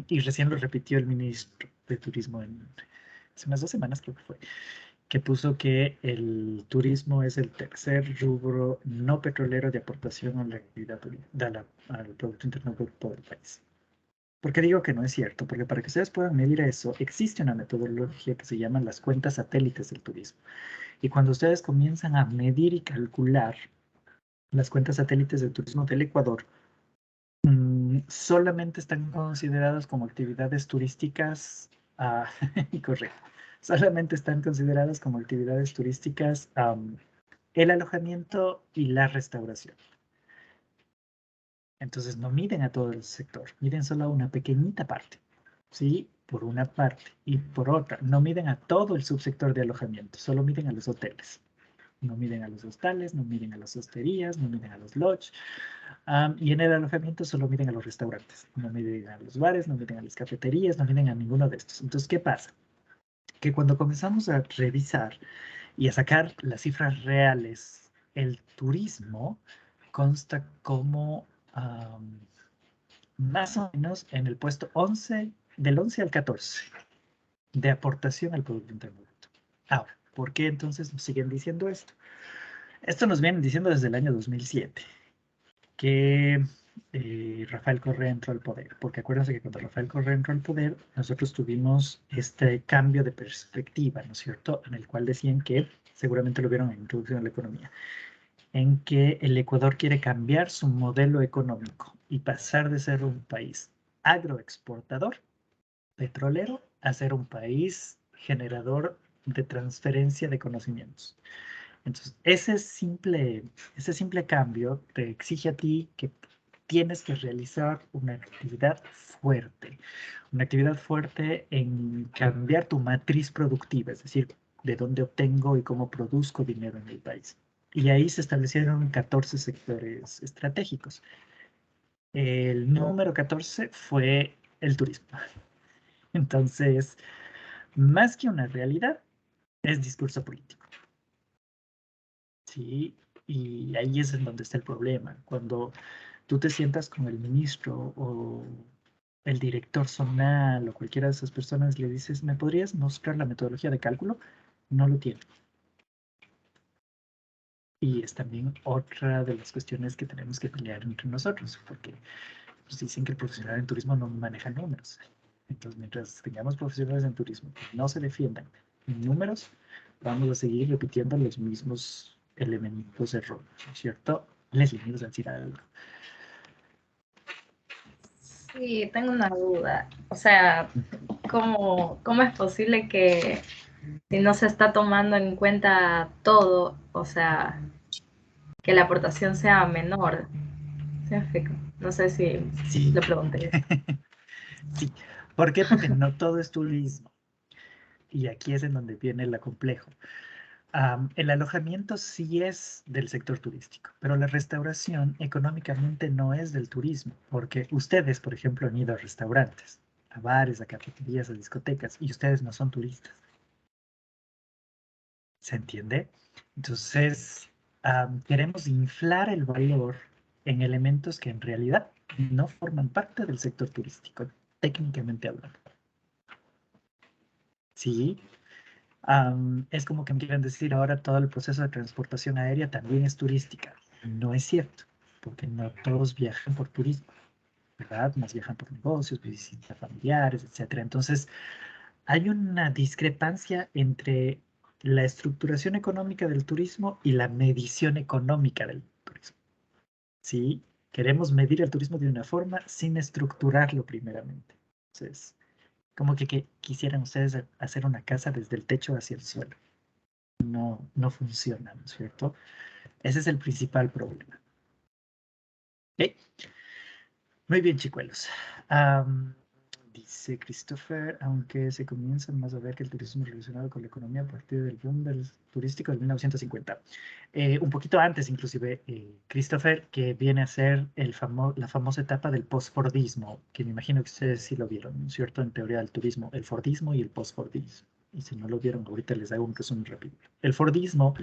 Speaker 1: Y recién lo repitió el ministro de Turismo hace unas 2 semanas, creo que fue, que puso que el turismo es el tercer rubro no petrolero de aportación a la actividad al Producto Interno Bruto del país. ¿Por qué digo que no es cierto? Porque para que ustedes puedan medir eso, existe una metodología que se llama las cuentas satélites del turismo. Y cuando ustedes comienzan a medir y calcular las cuentas satélites del turismo del Ecuador, solamente están consideradas como actividades turísticas, correcto, solamente están consideradas como actividades turísticas el alojamiento y la restauración. Entonces no miden a todo el sector, miden solo a una pequeñita parte, ¿sí? por una parte, y por otra, no miden a todo el subsector de alojamiento, solo miden a los hoteles. No miden a los hostales, no miden a las hosterías, no miden a los lodge. Y en el alojamiento solo miden a los restaurantes. No miden a los bares, no miden a las cafeterías, no miden a ninguno de estos. Entonces, ¿qué pasa? Que cuando comenzamos a revisar y a sacar las cifras reales, el turismo consta como más o menos en el puesto 11, del 11 al 14 de aportación al Producto Interno Bruto. Ahora, ¿por qué entonces nos siguen diciendo esto? Esto nos vienen diciendo desde el año 2007, que Rafael Correa entró al poder, porque acuérdense que cuando Rafael Correa entró al poder, nosotros tuvimos este cambio de perspectiva, ¿no es cierto?, en el cual decían que, seguramente lo vieron en Introducción a la Economía, en que el Ecuador quiere cambiar su modelo económico y pasar de ser un país agroexportador, petrolero, a ser un país generador de transferencia de conocimientos. Entonces, ese simple cambio te exige a ti que tienes que realizar una actividad fuerte en cambiar tu matriz productiva, es decir, de dónde obtengo y cómo produzco dinero en el país. Y ahí se establecieron 14 sectores estratégicos. El número 14 fue el turismo. Entonces, más que una realidad, es discurso político. Sí, y ahí es en donde está el problema. Cuando tú te sientas con el ministro o el director zonal o cualquiera de esas personas, le dices, ¿me podrías mostrar la metodología de cálculo? No lo tiene. Y es también otra de las cuestiones que tenemos que pelear entre nosotros, porque nos dicen que el profesional en turismo no maneja números. Entonces, mientras tengamos profesionales en turismo que no se defiendan en números, vamos a seguir repitiendo los mismos elementos de error, ¿cierto? Leslie, ¿me ibas a decir algo?
Speaker 7: Sí, tengo una duda. O sea, ¿cómo es posible que si no se está tomando en cuenta todo, o sea, que la aportación sea menor? ¿Sí me explico? No sé si
Speaker 1: Sí.
Speaker 7: lo pregunté.
Speaker 1: Sí. ¿Por qué? Porque no todo es turismo. Y aquí es en donde viene lo complejo. El alojamiento sí es del sector turístico, pero la restauración económicamente no es del turismo, porque ustedes, por ejemplo, han ido a restaurantes, a bares, a cafeterías, a discotecas, y ustedes no son turistas. ¿Se entiende? Entonces, queremos inflar el valor en elementos que en realidad no forman parte del sector turístico, técnicamente hablando. Sí. Es como que me quieren decir ahora todo el proceso de transportación aérea también es turística. No es cierto, porque no todos viajan por turismo, ¿verdad? Más viajan por negocios, visitas familiares, etc. Entonces, hay una discrepancia entre la estructuración económica del turismo y la medición económica del turismo. ¿Sí? Queremos medir el turismo de una forma sin estructurarlo primeramente. Entonces, como que quisieran ustedes hacer una casa desde el techo hacia el suelo. No funciona, ¿no es cierto? Ese es el principal problema. ¿Ok? Muy bien, chicuelos. Dice Christopher, aunque se comienza más a ver que el turismo es relacionado con la economía a partir del boom turístico de 1950. Un poquito antes, inclusive, Christopher, que viene a ser la famosa etapa del post-Fordismo, que me imagino que ustedes sí lo vieron, ¿no es cierto? En teoría del turismo, el Fordismo y el post-Fordismo. Y si no lo vieron, ahorita les hago un resumen rápido. El Fordismo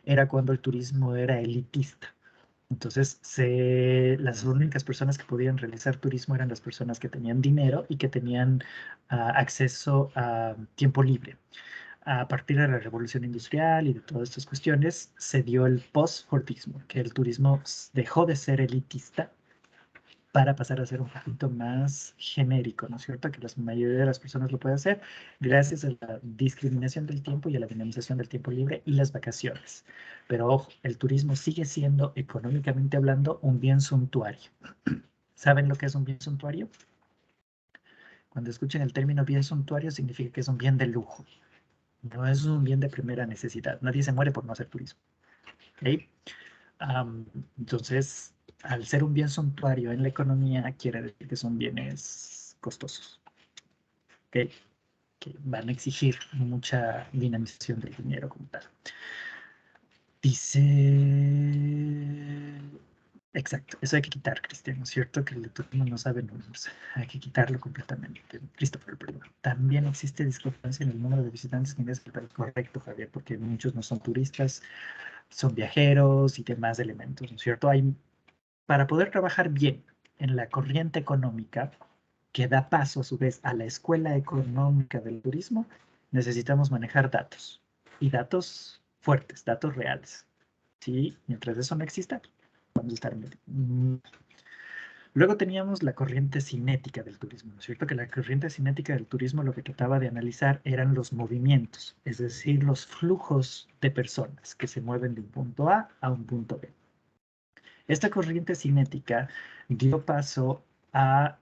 Speaker 1: era cuando el turismo era elitista. Entonces, las únicas personas que podían realizar turismo eran las personas que tenían dinero y que tenían acceso a tiempo libre. A partir de la revolución industrial y de todas estas cuestiones, se dio el post-Fordismo, que el turismo dejó de ser elitista para pasar a ser un poquito más genérico, ¿no es cierto? Que la mayoría de las personas lo puede hacer gracias a la discriminación del tiempo y a la dinamización del tiempo libre y las vacaciones. Pero ojo, el turismo sigue siendo, económicamente hablando, un bien suntuario. ¿Saben lo que es un bien suntuario? Cuando escuchen el término bien suntuario, significa que es un bien de lujo. No es un bien de primera necesidad. Nadie se muere por no hacer turismo. ¿Okay? Entonces, al ser un bien suntuario en la economía, quiere decir que son bienes costosos. que van a exigir mucha dinamización del dinero como tal. Dice... Exacto, eso hay que quitar, Cristian, ¿no es cierto? Que el turismo no sabe números, hay que quitarlo completamente. Christopher, perdón. También existe discrepancia en el número de visitantes que ingresa al país. Correcto, Javier, porque muchos no son turistas, son viajeros y demás elementos, ¿no es cierto? Para poder trabajar bien en la corriente económica, que da paso a su vez a la escuela económica del turismo, necesitamos manejar datos, y datos fuertes, datos reales. ¿Sí? Mientras eso no exista, vamos a estar en medio. Luego teníamos la corriente cinética del turismo, ¿no es cierto? Que la corriente cinética del turismo lo que trataba de analizar eran los movimientos, es decir, los flujos de personas que se mueven de un punto A un punto B. Esta corriente cinética dio paso a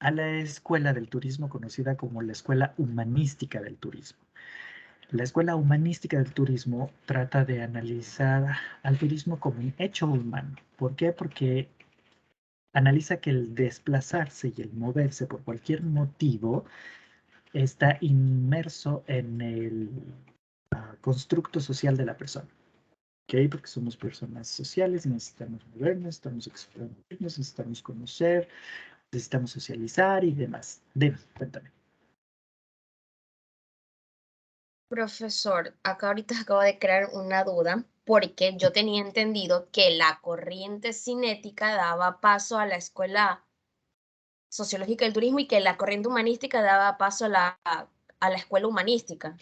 Speaker 1: la escuela del turismo conocida como la escuela humanística del turismo. La escuela humanística del turismo trata de analizar al turismo como un hecho humano. ¿Por qué? Porque analiza que el desplazarse y el moverse por cualquier motivo está inmerso en el constructo social de la persona. ¿Ok? Porque somos personas sociales y necesitamos movernos, necesitamos expandirnos, necesitamos conocer, necesitamos socializar y demás. Cuéntame.
Speaker 8: Profesor, acá ahorita acabo de crear una duda porque yo tenía entendido que la corriente cinética daba paso a la escuela sociológica del turismo y que la corriente humanística daba paso a la escuela humanística.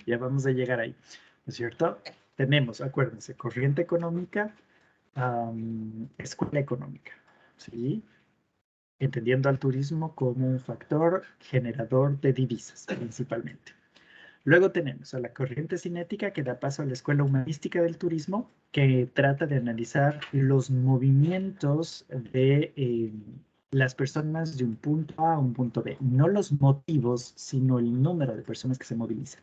Speaker 1: Ya vamos a llegar ahí, ¿no es cierto? Tenemos, acuérdense, corriente económica, escuela económica, ¿sí? Entendiendo al turismo como un factor generador de divisas, principalmente. Luego tenemos a la corriente cinética que da paso a la escuela humanística del turismo, que trata de analizar los movimientos de las personas de un punto A a un punto B. No los motivos, sino el número de personas que se movilizan.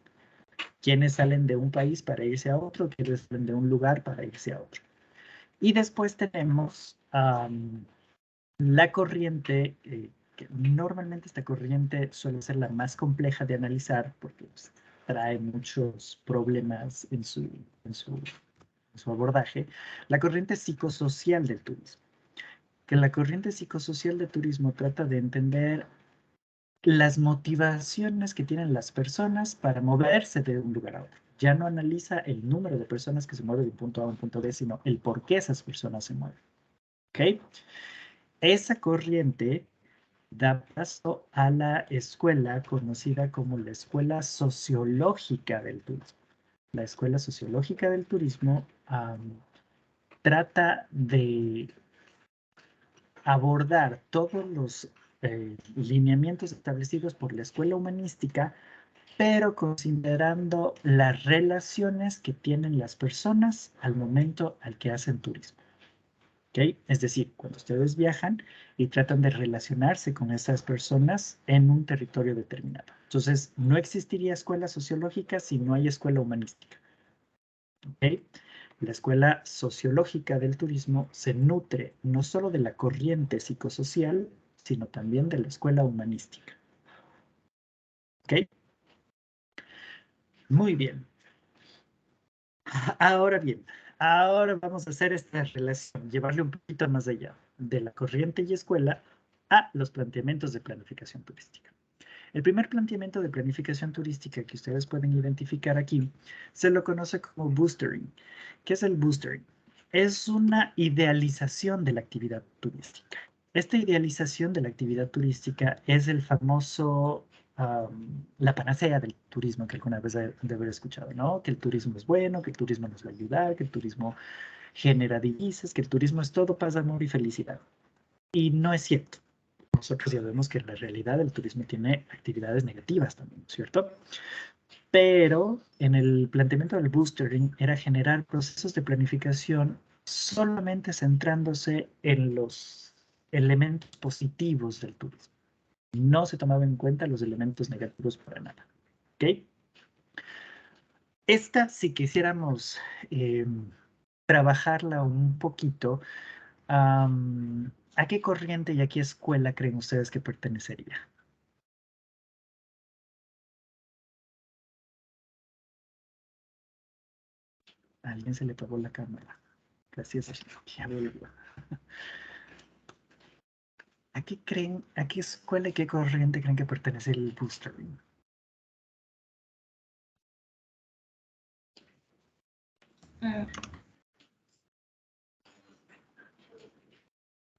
Speaker 1: Quienes salen de un país para irse a otro, quienes salen de un lugar para irse a otro. Y después tenemos la corriente, que normalmente esta corriente suele ser la más compleja de analizar porque pues, trae muchos problemas en su abordaje, la corriente psicosocial del turismo. Que la corriente psicosocial del turismo trata de entender las motivaciones que tienen las personas para moverse de un lugar a otro. Ya no analiza el número de personas que se mueven de un punto A a un punto B, sino el por qué esas personas se mueven. ¿Ok? Esa corriente da paso a la escuela conocida como la Escuela Sociológica del Turismo. La Escuela Sociológica del Turismo trata de abordar todos los lineamientos establecidos por la escuela humanística, pero considerando las relaciones que tienen las personas al momento al que hacen turismo. ¿Okay? Es decir, cuando ustedes viajan y tratan de relacionarse con esas personas en un territorio determinado. Entonces, no existiría escuela sociológica si no hay escuela humanística. ¿Okay? La escuela sociológica del turismo se nutre no solo de la corriente psicosocial, sino también de la escuela humanística. ¿Ok? Muy bien. Ahora bien, ahora vamos a hacer esta relación, llevarle un poquito más allá de la corriente y escuela a los planteamientos de planificación turística. El primer planteamiento de planificación turística que ustedes pueden identificar aquí se lo conoce como boostering. ¿Qué es el boostering? Es una idealización de la actividad turística. Esta idealización de la actividad turística es el famoso, la panacea del turismo que alguna vez de haber escuchado, ¿no? Que el turismo es bueno, que el turismo nos va a ayudar, que el turismo genera divisas, que el turismo es todo paz, amor y felicidad. Y no es cierto. Nosotros ya vemos que en la realidad el turismo tiene actividades negativas también, ¿cierto? Pero en el planteamiento del boostering era generar procesos de planificación solamente centrándose en los elementos positivos del turismo. No se tomaban en cuenta los elementos negativos para nada. ¿Ok? Esta, si quisiéramos trabajarla un poquito, ¿A qué corriente y a qué escuela creen ustedes que pertenecería? A alguien se le apagó la cámara. Gracias, ya volvió. ¿A qué creen, a qué escuela y qué corriente creen que pertenece el boostering?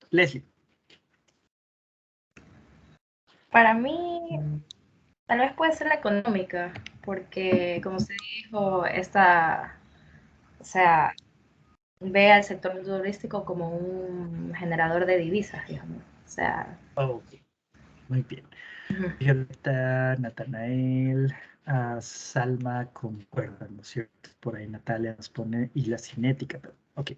Speaker 1: Leslie.
Speaker 7: Para mí, tal vez puede ser la económica, porque como se dijo, o sea, ve al sector turístico como un generador de divisas, digamos. O sea,
Speaker 1: Ok, muy bien. Violeta, Natanael, Salma concuerdan, ¿no es cierto? Por ahí Natalia nos pone, y la cinética. Ok.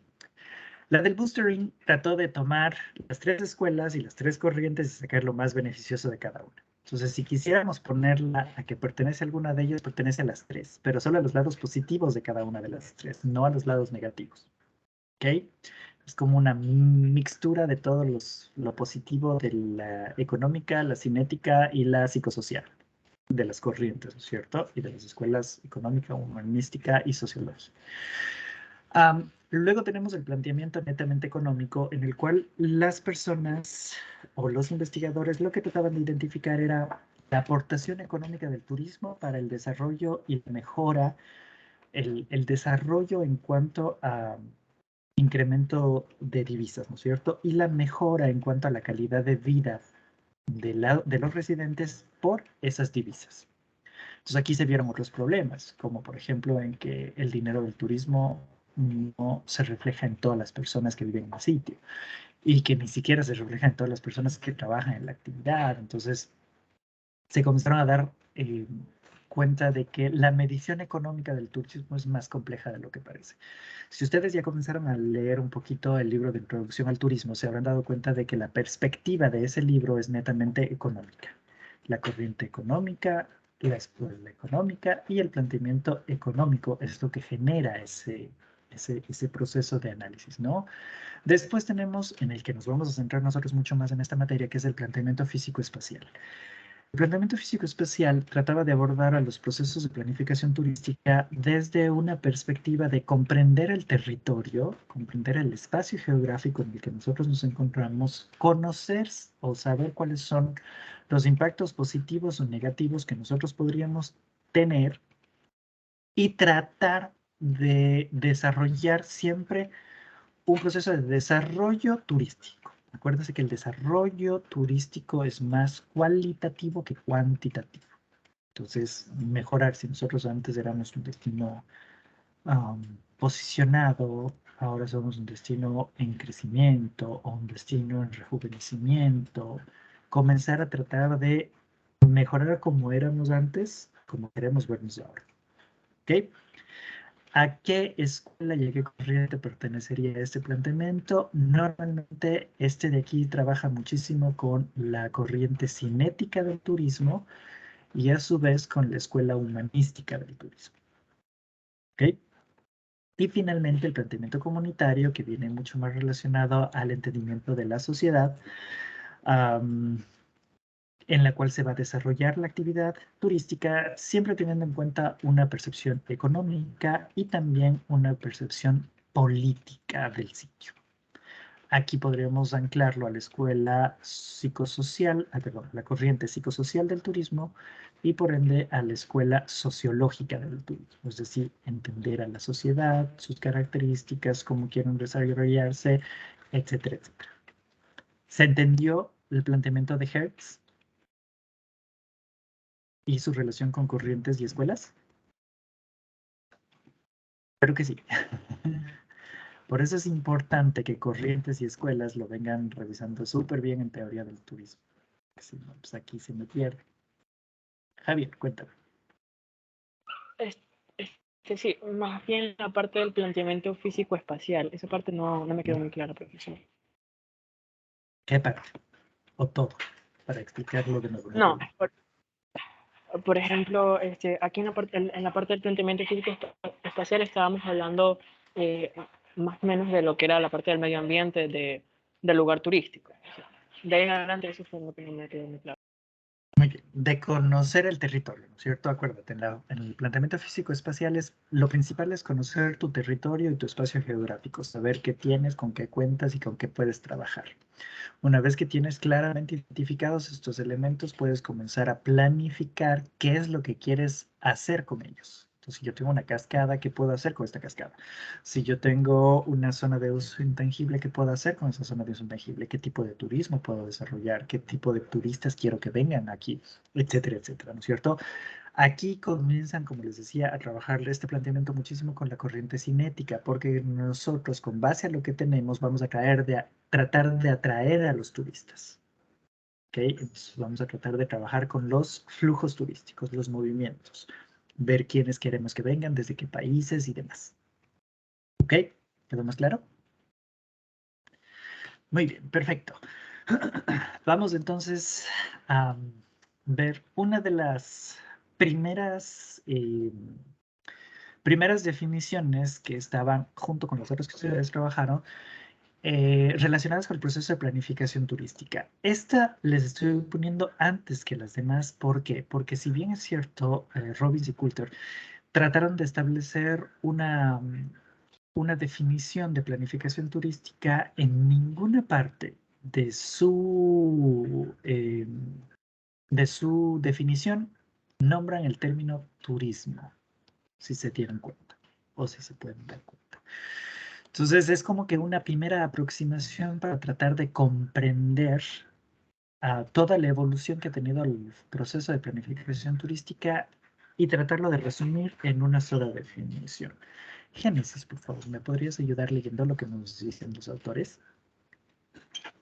Speaker 1: La del boostering trató de tomar las 3 escuelas y las 3 corrientes y sacar lo más beneficioso de cada una. Entonces, si quisiéramos ponerla a que pertenece a alguna de ellas, pertenece a las 3, pero solo a los lados positivos de cada una de las 3, no a los lados negativos. ¿Ok? Es como una mixtura de todo lo positivo de la económica, la cinética y la psicosocial de las corrientes, ¿no es cierto? Y de las escuelas económica, humanística y sociológica. Luego tenemos el planteamiento netamente económico, en el cual las personas o los investigadores lo que trataban de identificar era la aportación económica del turismo para el desarrollo y la mejora, el desarrollo en cuanto a incremento de divisas, ¿no es cierto? Y la mejora en cuanto a la calidad de vida de los residentes por esas divisas. Entonces aquí se vieron otros problemas, como por ejemplo en que el dinero del turismo no se refleja en todas las personas que viven en el sitio y que ni siquiera se refleja en todas las personas que trabajan en la actividad. Entonces se comenzaron a dar cuenta de que la medición económica del turismo es más compleja de lo que parece. Si ustedes ya comenzaron a leer un poquito el libro de Introducción al Turismo, se habrán dado cuenta de que la perspectiva de ese libro es netamente económica. La corriente económica, la escuela económica y el planteamiento económico es lo que genera ese proceso de análisis, ¿no? Después tenemos, en el que nos vamos a centrar nosotros mucho más en esta materia, que es el planteamiento físico-espacial. El planteamiento físico-espacial trataba de abordar a los procesos de planificación turística desde una perspectiva de comprender el territorio, comprender el espacio geográfico en el que nosotros nos encontramos, conocer o saber cuáles son los impactos positivos o negativos que nosotros podríamos tener y tratar de desarrollar siempre un proceso de desarrollo turístico. Acuérdense que el desarrollo turístico es más cualitativo que cuantitativo. Entonces, mejorar, si nosotros antes éramos un destino posicionado, ahora somos un destino en crecimiento o un destino en rejuvenecimiento, comenzar a tratar de mejorar como éramos antes, como queremos vernos ahora. ¿Ok? ¿A qué escuela y a qué corriente pertenecería este planteamiento? Normalmente este de aquí trabaja muchísimo con la corriente cinética del turismo y a su vez con la escuela humanística del turismo. ¿Ok? Y finalmente el planteamiento comunitario, que viene mucho más relacionado al entendimiento de la sociedad, en la cual se va a desarrollar la actividad turística, siempre teniendo en cuenta una percepción económica y también una percepción política del sitio. Aquí podríamos anclarlo a la escuela psicosocial, perdón, la corriente psicosocial del turismo y por ende a la escuela sociológica del turismo, es decir, entender a la sociedad, sus características, cómo quieren desarrollarse, etcétera, etcétera. ¿Se entendió el planteamiento de Hertz y su relación con corrientes y escuelas? Espero que sí. Por eso es importante que corrientes y escuelas lo vengan revisando súper bien en teoría del turismo. Si no, pues aquí se me pierde. Javier, cuéntame.
Speaker 3: Sí, más bien la parte del planteamiento físico-espacial. Esa parte no me quedó muy clara, profesor.
Speaker 1: ¿Qué parte? ¿O todo? Para explicarlo de nuevo.
Speaker 3: No, por ejemplo, aquí en la parte del planteamiento físico-espacial estábamos hablando más o menos de lo que era la parte del medio ambiente, de del lugar turístico. De ahí en adelante eso fue lo que no me quedó muy claro.
Speaker 1: Muy bien, de conocer el territorio, ¿no es cierto? Acuérdate, en el planteamiento físico espacial lo principal es conocer tu territorio y tu espacio geográfico, saber qué tienes, con qué cuentas y con qué puedes trabajar. Una vez que tienes claramente identificados estos elementos, puedes comenzar a planificar qué es lo que quieres hacer con ellos. Entonces, si yo tengo una cascada, ¿qué puedo hacer con esta cascada? Si yo tengo una zona de uso intangible, ¿qué puedo hacer con esa zona de uso intangible? ¿Qué tipo de turismo puedo desarrollar? ¿Qué tipo de turistas quiero que vengan aquí? Etcétera, etcétera, ¿no es cierto? Aquí comienzan, como les decía, a trabajar este planteamiento muchísimo con la corriente cinética, porque nosotros, con base a lo que tenemos, vamos a tratar de atraer a los turistas. ¿Ok? Entonces vamos a tratar de trabajar con los flujos turísticos, los movimientos, ver quiénes queremos que vengan, desde qué países y demás. ¿Ok? ¿Quedó más claro? Muy bien, perfecto. Vamos entonces a ver una de las primeras definiciones que estaban junto con los otros que ustedes trabajaron relacionadas con el proceso de planificación turística. Esta les estoy poniendo antes que las demás. ¿Por qué? Porque si bien es cierto, Robbins y Coulter trataron de establecer una definición de planificación turística, en ninguna parte de su definición nombran el término turismo, si se tienen cuenta o si se pueden dar cuenta. Entonces es como que una primera aproximación para tratar de comprender toda la evolución que ha tenido el proceso de planificación turística y tratarlo de resumir en una sola definición. Génesis, por favor, ¿me podrías ayudar leyendo lo que nos dicen los autores?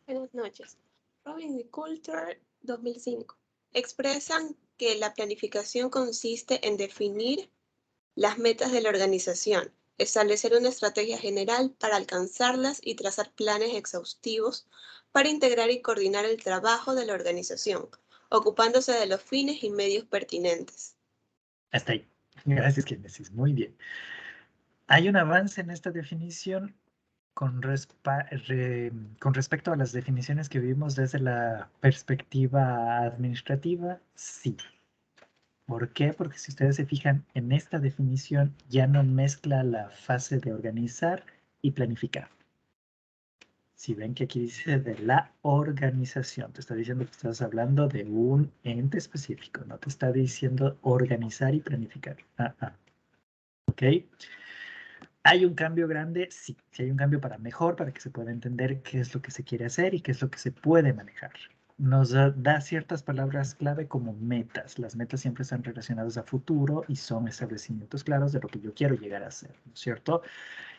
Speaker 13: Buenas noches. Robbins y Coulter, 2005. Expresan que la planificación consiste en definir las metas de la organización, establecer una estrategia general para alcanzarlas y trazar planes exhaustivos para integrar y coordinar el trabajo de la organización, ocupándose de los fines y medios pertinentes.
Speaker 1: Hasta ahí. Gracias, Génesis. Muy bien. Hay un avance en esta definición con respecto a las definiciones que vimos desde la perspectiva administrativa. Sí. ¿Por qué? Porque si ustedes se fijan en esta definición, ya no mezcla la fase de organizar y planificar. Si ven que aquí dice de la organización, te está diciendo que estás hablando de un ente específico, no te está diciendo organizar y planificar. ¿Ok? ¿Hay un cambio grande? Sí, sí hay un cambio para mejor, para que se pueda entender qué es lo que se quiere hacer y qué es lo que se puede manejar. Nos da ciertas palabras clave como metas. Las metas siempre están relacionadas a futuro y son establecimientos claros de lo que yo quiero llegar a hacer, ¿no es cierto?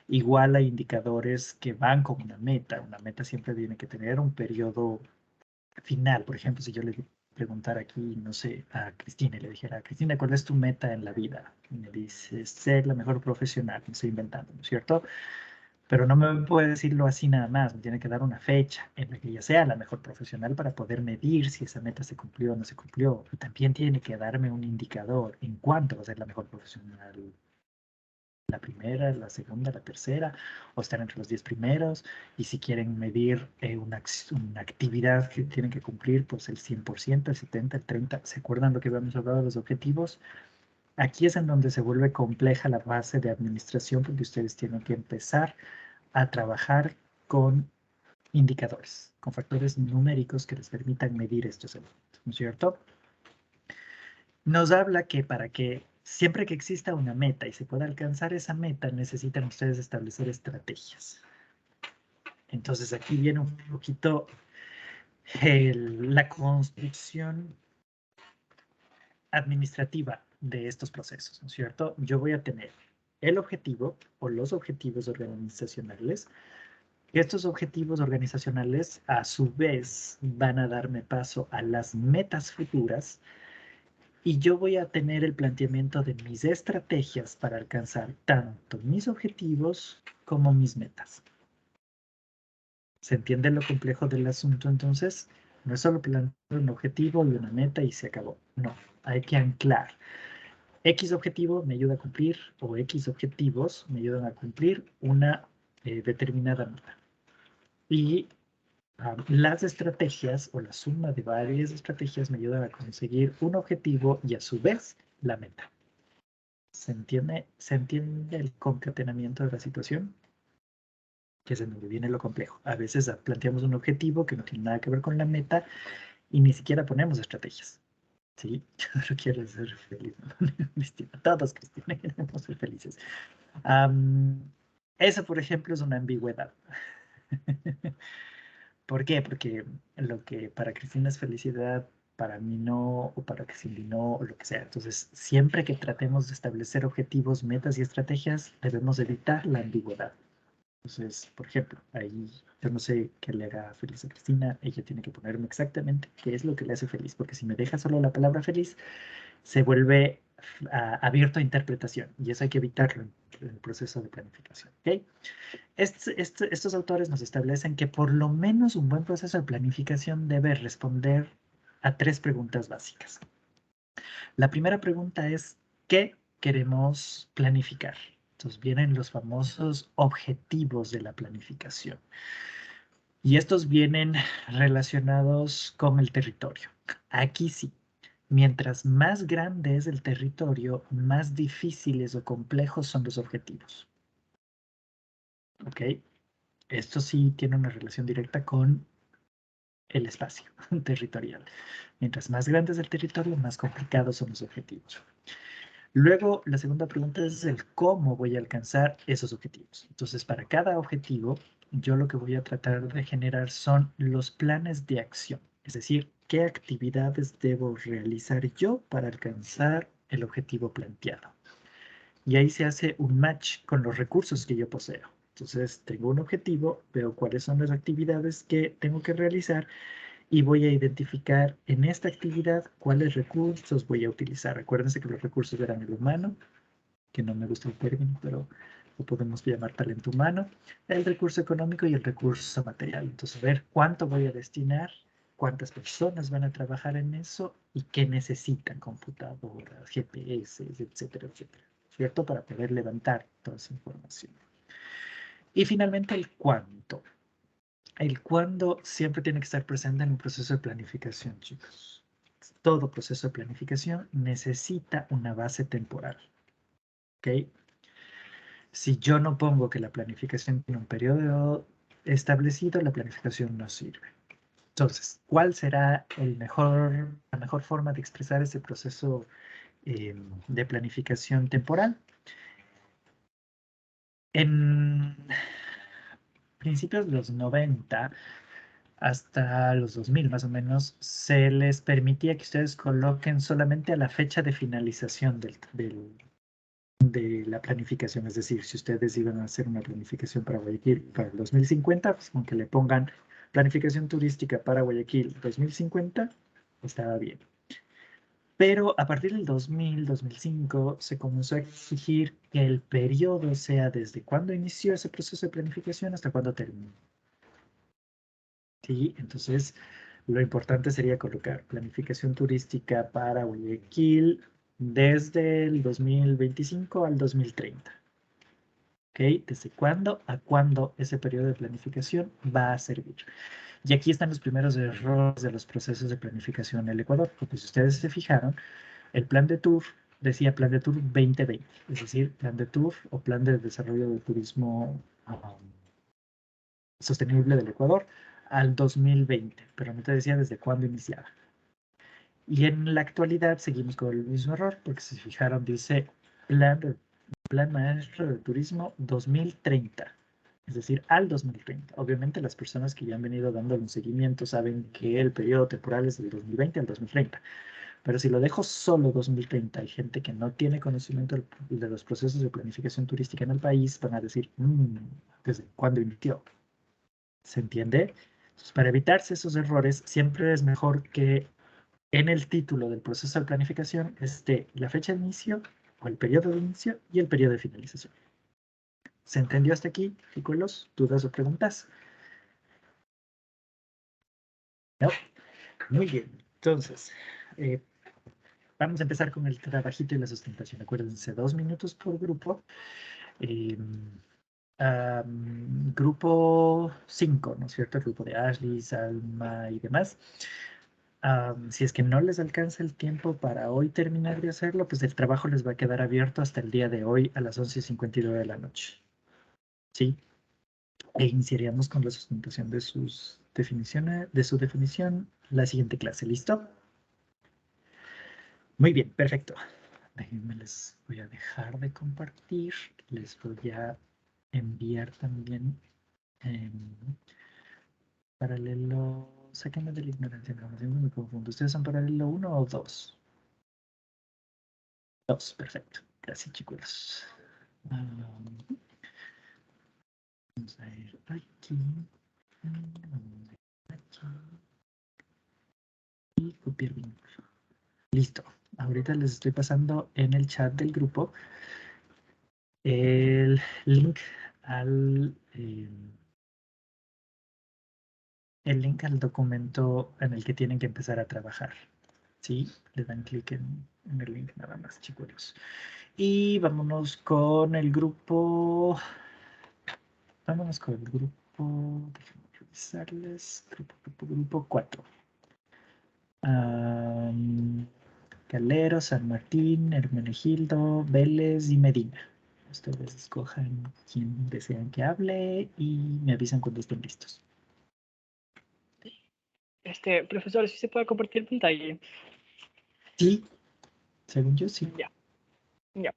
Speaker 1: Igual hay indicadores que van con una meta. Una meta siempre tiene que tener un periodo final. Por ejemplo, si yo le preguntara aquí, no sé, a Cristina y le dijera, Cristina, ¿cuál es tu meta en la vida? Y me dice, ser la mejor profesional. Me estoy inventando, ¿no es cierto? Pero no me puede decirlo así nada más. Me tiene que dar una fecha en la que ella sea la mejor profesional para poder medir si esa meta se cumplió o no se cumplió. Y también tiene que darme un indicador en cuánto va a ser la mejor profesional, la primera, la segunda, la tercera, o estar entre los 10 primeros, y si quieren medir una actividad que tienen que cumplir, pues el 100%, el 70%, el 30%, ¿se acuerdan lo que habíamos hablado de los objetivos? Aquí es en donde se vuelve compleja la base de administración, porque ustedes tienen que empezar a trabajar con indicadores, con factores numéricos que les permitan medir estos elementos, ¿no es cierto? Nos habla que para que siempre que exista una meta y se pueda alcanzar esa meta, necesitan ustedes establecer estrategias. Entonces aquí viene un poquito la construcción administrativa de estos procesos, ¿no es cierto? Yo voy a tener el objetivo o los objetivos organizacionales. Estos objetivos organizacionales, a su vez, van a darme paso a las metas futuras. Y yo voy a tener el planteamiento de mis estrategias para alcanzar tanto mis objetivos como mis metas. ¿Se entiende lo complejo del asunto entonces? No es solo plantear un objetivo y una meta y se acabó. No, hay que anclar. X objetivo me ayuda a cumplir, o X objetivos me ayudan a cumplir una determinada meta. Y Las estrategias o la suma de varias estrategias me ayudan a conseguir un objetivo y a su vez la meta. ¿Se entiende el concatenamiento de la situación? Que es en donde viene lo complejo. A veces planteamos un objetivo que no tiene nada que ver con la meta y ni siquiera ponemos estrategias. ¿Sí? Yo solo quiero ser feliz. Cristina, todos, Cristina, queremos ser felices. Eso, por ejemplo, es una ambigüedad. ¿Por qué? Porque lo que para Cristina es felicidad, para mí no, o para Cindy no, o lo que sea. Entonces, siempre que tratemos de establecer objetivos, metas y estrategias, debemos evitar la ambigüedad. Entonces, por ejemplo, ahí yo no sé qué le haga feliz a Cristina, ella tiene que ponerme exactamente qué es lo que le hace feliz, porque si me deja solo la palabra feliz, se vuelve abierto a interpretación, y eso hay que evitarlo en el proceso de planificación. ¿Okay? Estos autores nos establecen que por lo menos un buen proceso de planificación debe responder a 3 preguntas básicas. La primera pregunta es, ¿qué queremos planificar? Entonces vienen los famosos objetivos de la planificación. Y estos vienen relacionados con el territorio. Aquí sí, mientras más grande es el territorio, más difíciles o complejos son los objetivos. ¿Ok? Esto sí tiene una relación directa con el espacio territorial. Mientras más grande es el territorio, más complicados son los objetivos. Luego, la segunda pregunta es el cómo voy a alcanzar esos objetivos. Entonces, para cada objetivo, yo lo que voy a tratar de generar son los planes de acción. Es decir, qué actividades debo realizar yo para alcanzar el objetivo planteado. Y ahí se hace un match con los recursos que yo poseo. Entonces, tengo un objetivo, veo cuáles son las actividades que tengo que realizar y voy a identificar en esta actividad cuáles recursos voy a utilizar. Acuérdense que los recursos eran el humano, que no me gusta el término, pero lo podemos llamar talento humano, el recurso económico y el recurso material. Entonces, ver cuánto voy a destinar, cuántas personas van a trabajar en eso y qué necesitan, computadoras, GPS, etcétera, etcétera, ¿cierto? Para poder levantar toda esa información. Y finalmente el cuánto. El cuándo siempre tiene que estar presente en un proceso de planificación, chicos. Todo proceso de planificación necesita una base temporal. ¿Ok? Si yo no pongo que la planificación tiene un periodo establecido, la planificación no sirve. Entonces, ¿cuál será la mejor forma de expresar ese proceso de planificación temporal? En principios de los 90, hasta los 2000 más o menos, se les permitía que ustedes coloquen solamente a la fecha de finalización de la planificación. Es decir, si ustedes iban a hacer una planificación para Guayaquil para el 2050, pues con que le pongan planificación turística para Guayaquil 2050, estaba bien. Pero a partir del 2000, 2005, se comenzó a exigir que el periodo sea desde cuando inició ese proceso de planificación hasta cuando terminó. ¿Sí? Entonces, lo importante sería colocar planificación turística para Guayaquil desde el 2025 al 2030. ¿Ok? ¿Desde cuándo a cuándo ese periodo de planificación va a servir? Y aquí están los primeros errores de los procesos de planificación en el Ecuador, porque si ustedes se fijaron, el plan de tour decía plan de tour 2020, es decir, plan de tour o plan de desarrollo del turismo sostenible del Ecuador al 2020, pero no te decía desde cuándo iniciaba. Y en la actualidad seguimos con el mismo error, porque si se fijaron dice plan maestro de turismo 2030, es decir, al 2030. Obviamente las personas que ya han venido dando un seguimiento saben que el periodo temporal es del 2020 al 2030. Pero si lo dejo solo 2030, hay gente que no tiene conocimiento de los procesos de planificación turística en el país, van a decir, ¿desde cuándo inició? ¿Se entiende? Entonces, para evitarse esos errores, siempre es mejor que en el título del proceso de planificación esté la fecha de inicio, o el periodo de inicio, y el periodo de finalización. ¿Se entendió hasta aquí, chicos? ¿Dudas o preguntas? ¿No? Muy bien. Entonces, vamos a empezar con el trabajito y la sustentación. Acuérdense, 2 minutos por grupo. Grupo 5, ¿no es cierto? El grupo de Ashley, Salma y demás. Si es que no les alcanza el tiempo para hoy terminar de hacerlo, pues el trabajo les va a quedar abierto hasta el día de hoy a las 11:59 de la noche. ¿Sí? E iniciaríamos con la sustentación de sus definiciones, de su definición, la siguiente clase. ¿Listo? Muy bien, perfecto. Déjenme, les voy a dejar de compartir. Les voy a enviar también paralelo. Sáquenme de la ignorancia, no me confundo. ¿Ustedes son paralelo 1 o 2? 2, perfecto. Gracias, chicos. Vamos a ir aquí. Y copiar vínculo. Listo. Ahorita les estoy pasando en el chat del grupo el link al documento en el que tienen que empezar a trabajar. ¿Sí? Le dan clic en el link nada más, chicos. Y vámonos con el grupo. Vámonos con el grupo. Déjenme revisarles. Grupo 4. Calero, San Martín, Hermenegildo, Vélez y Medina. Ustedes escojan quién desean que hable y me avisan cuando estén listos.
Speaker 3: Profesor, ¿sí se puede compartir pantalla?
Speaker 1: Sí, según yo sí.
Speaker 3: Ya. Ya.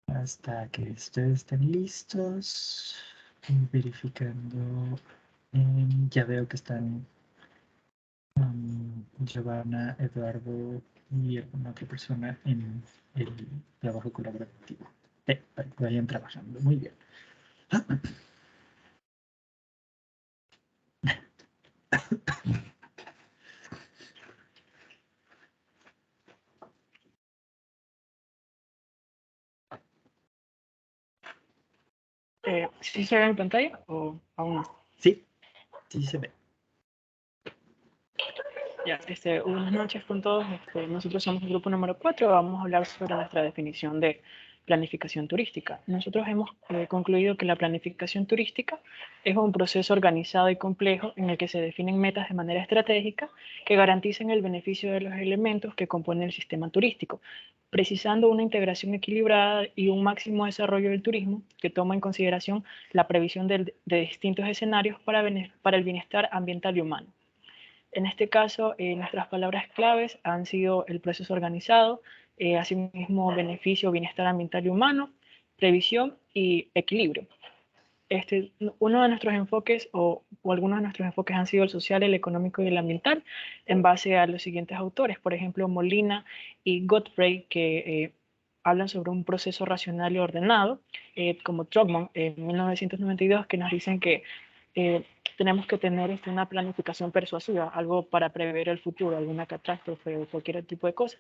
Speaker 1: Hasta que ustedes estén listos. Verificando. Ya veo que están Giovanna, Eduardo y alguna otra persona en el trabajo colaborativo. Para que vayan trabajando. Muy bien.
Speaker 3: ¿Sí se ve en pantalla o aún no?
Speaker 1: Sí, sí se ve.
Speaker 3: Ya, buenas noches con todos. Nosotros somos el grupo número 4. Vamos a hablar sobre nuestra definición de planificación turística. Nosotros hemos concluido que la planificación turística es un proceso organizado y complejo en el que se definen metas de manera estratégica que garanticen el beneficio de los elementos que componen el sistema turístico, precisando una integración equilibrada y un máximo desarrollo del turismo que toma en consideración la previsión de distintos escenarios para el bienestar ambiental y humano. En este caso, nuestras palabras claves han sido el proceso organizado, asimismo beneficio, bienestar ambiental y humano, previsión y equilibrio. Uno de nuestros enfoques o algunos de nuestros enfoques han sido el social, el económico y el ambiental en base a los siguientes autores, por ejemplo, Molina y Godfrey, que hablan sobre un proceso racional y ordenado, como Trogman en 1992, que nos dicen que tenemos que tener una planificación persuasiva, algo para prever el futuro, alguna catástrofe o cualquier tipo de cosas.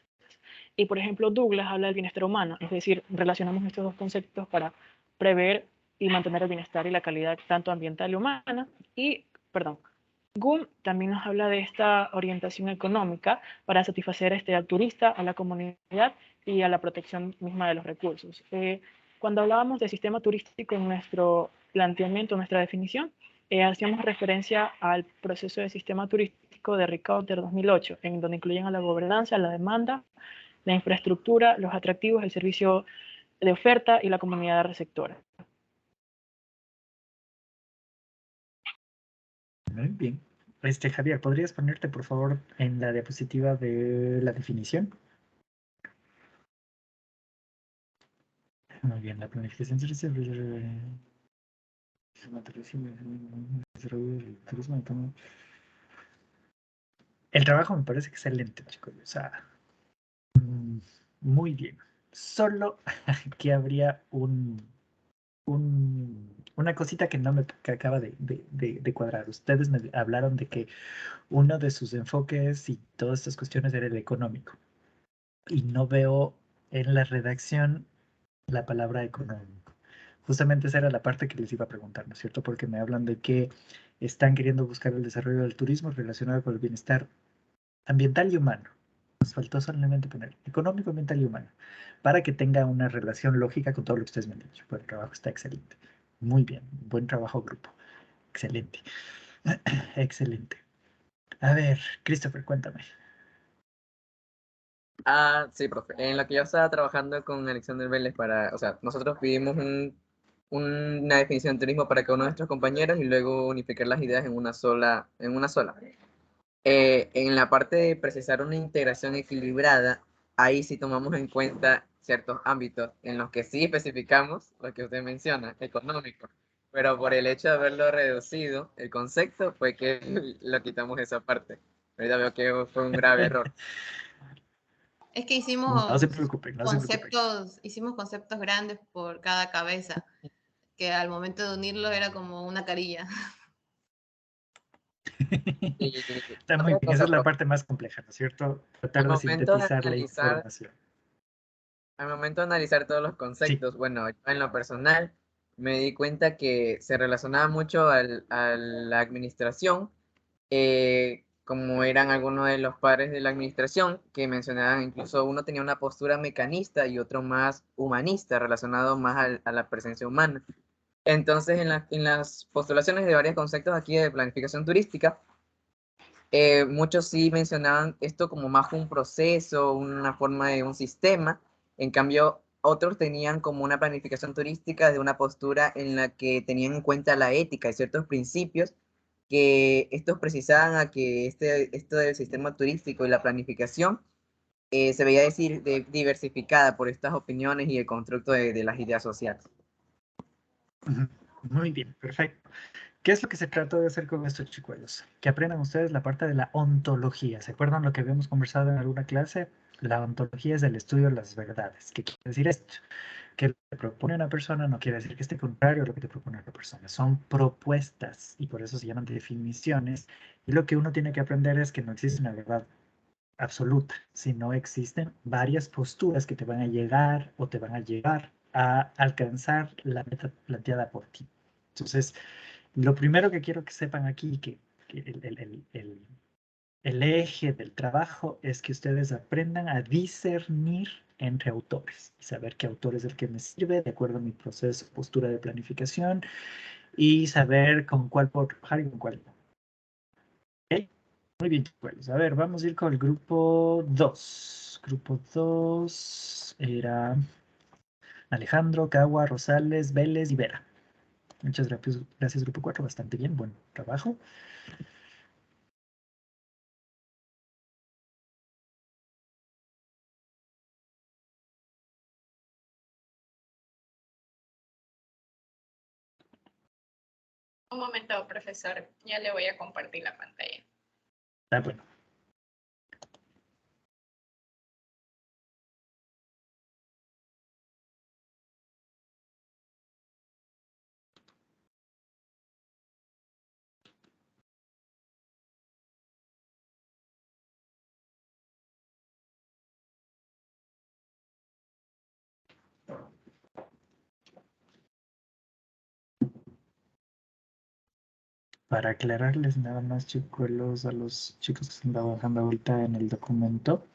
Speaker 3: Y por ejemplo, Douglas habla del bienestar humano, es decir, relacionamos estos dos conceptos para prever y mantener el bienestar y la calidad tanto ambiental y humana. Y, perdón, Gunn también nos habla de esta orientación económica para satisfacer al turista, a la comunidad y a la protección misma de los recursos. Cuando hablábamos del sistema turístico en nuestro planteamiento, nuestra definición, hacíamos referencia al proceso de sistema turístico de Ricardo 2008, en donde incluyen a la gobernanza, la demanda, la infraestructura, los atractivos, el servicio de oferta y la comunidad receptora.
Speaker 1: Muy bien. Javier, ¿podrías ponerte, por favor, en la diapositiva de la definición? Muy bien, la planificación el trabajo me parece excelente, chicos. O sea, muy bien. Solo que habría una cosita que no me que acaba de cuadrar. Ustedes me hablaron de que uno de sus enfoques y todas estas cuestiones era el económico. Y no veo en la redacción la palabra económico. Justamente esa era la parte que les iba a preguntar, ¿no es cierto? Porque me hablan de que están queriendo buscar el desarrollo del turismo relacionado con el bienestar ambiental y humano. Nos faltó solamente poner económico, ambiental y humano, para que tenga una relación lógica con todo lo que ustedes me han dicho. Pues el trabajo está excelente. Muy bien, buen trabajo grupo. Excelente. Excelente. A ver, Christopher, cuéntame.
Speaker 12: Sí, profe. En lo que yo estaba trabajando con Alexander Vélez o sea, nosotros pedimos una definición de turismo para cada uno de nuestros compañeros y luego unificar las ideas en una sola. En la parte de precisar una integración equilibrada, ahí sí tomamos en cuenta ciertos ámbitos en los que sí especificamos lo que usted menciona, económico, pero por el hecho de haberlo reducido, el concepto fue que lo quitamos esa parte. Ahorita veo que fue un grave error.
Speaker 14: Es que
Speaker 1: No se preocupen, no se preocupen.
Speaker 14: hicimos conceptos grandes por cada cabeza, que al momento de unirlos era como una carilla.
Speaker 1: Está muy bien, esa es la parte más compleja, ¿no es cierto? Tratar de sintetizar la información.
Speaker 12: Al momento de analizar todos los conceptos, bueno, yo en lo personal me di cuenta que se relacionaba mucho a la administración, como eran algunos de los padres de la administración, que mencionaban, incluso uno tenía una postura mecanista y otro más humanista, relacionado más a la presencia humana. Entonces, en las postulaciones de varios conceptos aquí de planificación turística, muchos sí mencionaban esto como más un proceso, una forma de un sistema. En cambio, otros tenían como una planificación turística de una postura en la que tenían en cuenta la ética y ciertos principios que estos precisaban a que esto del sistema turístico y la planificación se veía diversificada por estas opiniones y el constructo de las ideas sociales.
Speaker 1: Muy bien, perfecto. ¿Qué es lo que se trata de hacer con estos chicuelos? Que aprendan ustedes la parte de la ontología. ¿Se acuerdan lo que habíamos conversado en alguna clase? La ontología es el estudio de las verdades. ¿Qué quiere decir esto? Que lo que propone una persona no quiere decir que esté contrario a lo que te propone otra persona. Son propuestas y por eso se llaman definiciones. Y lo que uno tiene que aprender es que no existe una verdad absoluta, sino existen varias posturas que te van a llegar o te van a llevar a alcanzar la meta planteada por ti. Entonces, lo primero que quiero que sepan aquí, que el eje del trabajo es que ustedes aprendan a discernir entre autores y saber qué autor es el que me sirve de acuerdo a mi proceso, postura de planificación y saber con cuál puedo trabajar y con cuál no. ¿Okay? Muy bien, chicos. A ver, vamos a ir con el grupo 2. Grupo 2 era Alejandro, Cagua, Rosales, Vélez y Vera. Muchas gracias, grupo 4. Bastante bien, buen trabajo.
Speaker 10: Un momento, profesor. Ya le voy a compartir la pantalla.
Speaker 1: Bueno. Para aclararles nada más, chicos, a los chicos que están trabajando ahorita en el documento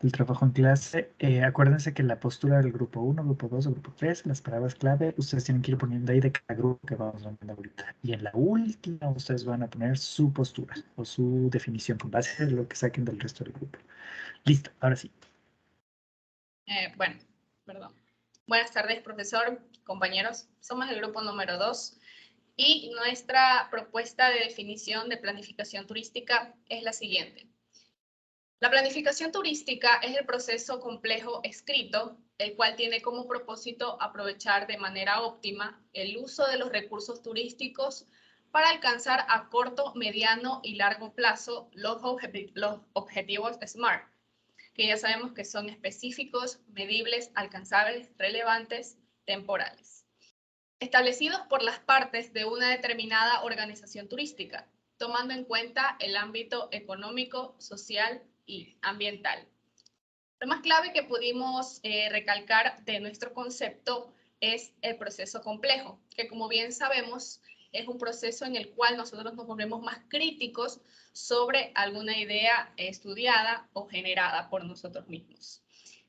Speaker 1: del trabajo en clase, acuérdense que la postura del grupo 1, grupo 2 o grupo 3, las palabras clave, ustedes tienen que ir poniendo ahí de cada grupo que vamos viendo ahorita. Y en la última, ustedes van a poner su postura o su definición con base en lo que saquen del resto del grupo. Listo, ahora sí.
Speaker 10: Bueno, perdón. Buenas tardes, profesor, compañeros. Somos el grupo número 2 y nuestra propuesta de definición de planificación turística es la siguiente. La planificación turística es el proceso complejo escrito, el cual tiene como propósito aprovechar de manera óptima el uso de los recursos turísticos para alcanzar a corto, mediano y largo plazo los objetivos SMART, que ya sabemos que son específicos, medibles, alcanzables, relevantes, temporales, establecidos por las partes de una determinada organización turística, tomando en cuenta el ámbito económico, social y ambiental. Lo más clave que pudimos recalcar de nuestro concepto es el proceso complejo, que como bien sabemos es un proceso en el cual nosotros nos volvemos más críticos sobre alguna idea estudiada o generada por nosotros mismos.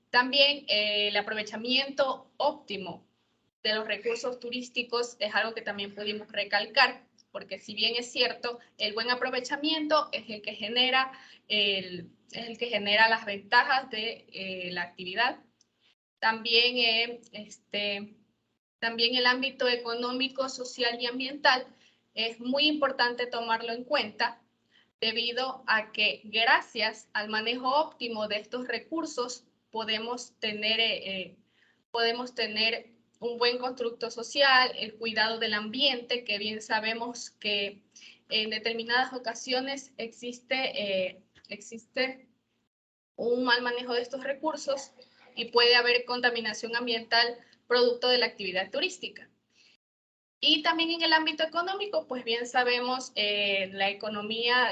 Speaker 10: También el aprovechamiento óptimo de los recursos turísticos es algo que también pudimos recalcar, porque si bien es cierto, el buen aprovechamiento es el que genera, las ventajas de la actividad. También, también el ámbito económico, social y ambiental es muy importante tomarlo en cuenta, debido a que gracias al manejo óptimo de estos recursos podemos tener un buen constructo social, el cuidado del ambiente, que bien sabemos que en determinadas ocasiones existe un mal manejo de estos recursos y puede haber contaminación ambiental producto de la actividad turística. Y también en el ámbito económico, pues bien sabemos, la economía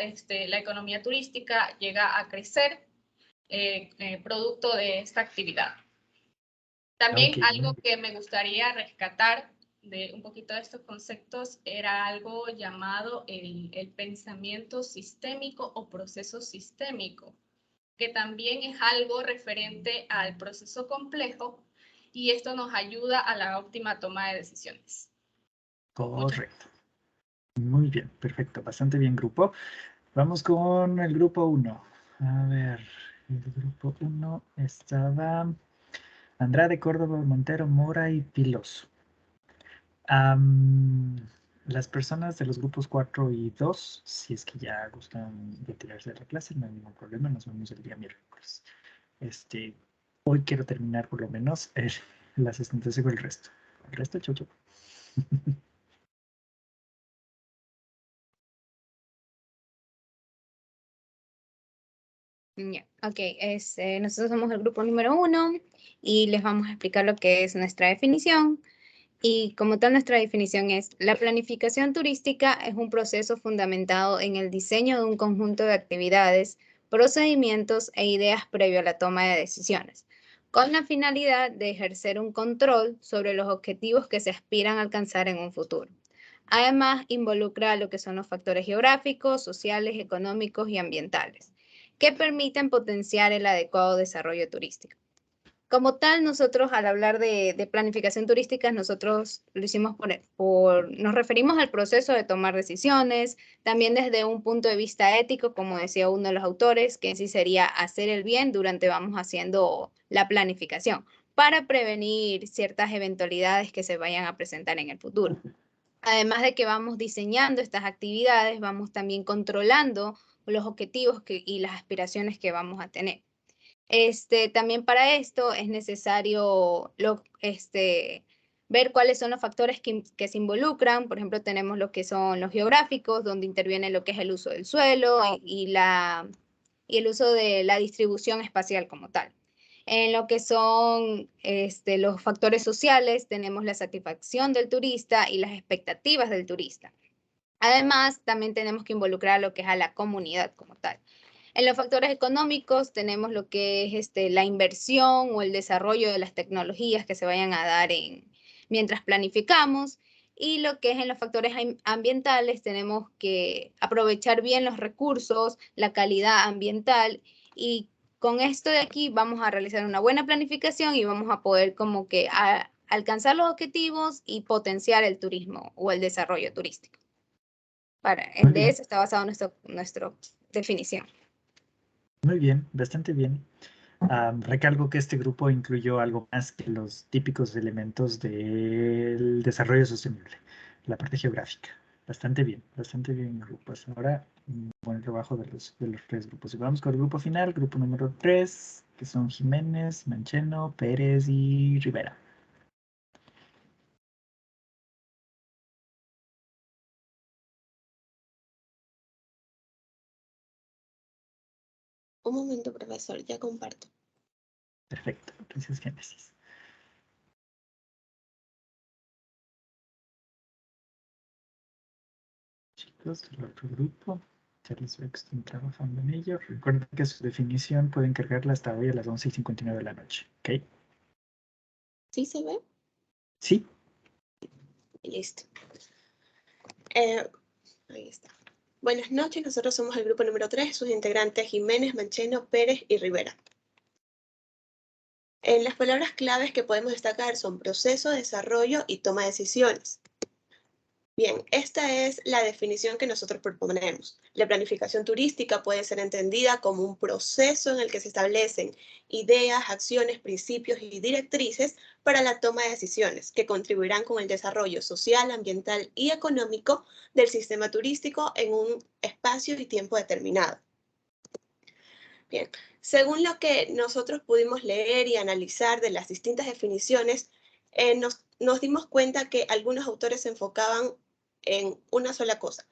Speaker 10: turística llega a crecer producto de esta actividad. También algo que me gustaría rescatar de un poquito de estos conceptos era algo llamado el pensamiento sistémico o proceso sistémico, que también es algo referente al proceso complejo y esto nos ayuda a la óptima toma de decisiones.
Speaker 1: Correcto. Muy bien, perfecto. Bastante bien, grupo. Vamos con el grupo 1. A ver, el grupo 1 estaba Andrade, Córdoba, Montero, Mora y Piloso. Las personas de los grupos 4 y 2, si es que ya gustan retirarse de la clase, no hay ningún problema, nos vemos el día miércoles. Hoy quiero terminar por lo menos la asistencia con el resto. El resto, chau, chau.
Speaker 6: Ok, nosotros somos el grupo número 1 y les vamos a explicar lo que es nuestra definición. Y como tal, nuestra definición es: la planificación turística es un proceso fundamentado en el diseño de un conjunto de actividades, procedimientos e ideas previo a la toma de decisiones, con la finalidad de ejercer un control sobre los objetivos que se aspiran a alcanzar en un futuro. Además, involucra lo que son los factores geográficos, sociales, económicos y ambientales, que permiten potenciar el adecuado desarrollo turístico. Como tal, nosotros al hablar de planificación turística, nosotros lo hicimos nos referimos al proceso de tomar decisiones, también desde un punto de vista ético, como decía uno de los autores, que en sí sería hacer el bien durante vamos haciendo la planificación, para prevenir ciertas eventualidades que se vayan a presentar en el futuro. Además de que vamos diseñando estas actividades, vamos también controlando los objetivos y las aspiraciones que vamos a tener. También para esto es necesario ver cuáles son los factores que se involucran. Por ejemplo, tenemos lo que son los geográficos, donde interviene lo que es el uso del suelo y el uso de la distribución espacial como tal. En lo que son los factores sociales, tenemos la satisfacción del turista y las expectativas del turista. Además, también tenemos que involucrar lo que es a la comunidad como tal. En los factores económicos tenemos lo que es la inversión o el desarrollo de las tecnologías que se vayan a dar mientras planificamos. Y lo que es en los factores ambientales tenemos que aprovechar bien los recursos, la calidad ambiental, y con esto de aquí vamos a realizar una buena planificación y vamos a poder como que alcanzar los objetivos y potenciar el turismo o el desarrollo turístico. De eso está basado nuestra definición.
Speaker 1: Muy bien, bastante bien. Recalco que este grupo incluyó algo más que los típicos elementos del desarrollo sostenible, la parte geográfica. Bastante bien grupos. Ahora, buen trabajo de los 3 grupos. Y vamos con el grupo final, grupo número 3, que son Jiménez, Mancheno, Pérez y Rivera.
Speaker 13: Un momento, profesor, ya comparto.
Speaker 1: Perfecto, entonces Génesis. Chicos, el otro grupo, ya les veo que están trabajando en ello. Recuerden que su definición pueden cargarla hasta hoy a las 11:59 de la noche, ¿ok?
Speaker 13: ¿Sí se ve?
Speaker 1: Sí.
Speaker 13: Listo. Ahí está. Buenas noches, nosotros somos el grupo número 3, sus integrantes Jiménez, Mancheno, Pérez y Rivera. Las palabras claves que podemos destacar son proceso, desarrollo y toma de decisiones. Bien, esta es la definición que nosotros proponemos. La planificación turística puede ser entendida como un proceso en el que se establecen ideas, acciones, principios y directrices para la toma de decisiones que contribuirán con el desarrollo social, ambiental y económico del sistema turístico en un espacio y tiempo determinado. Bien, según lo que nosotros pudimos leer y analizar de las distintas definiciones, nos dimos cuenta que algunos autores se enfocaban en una sola cosa,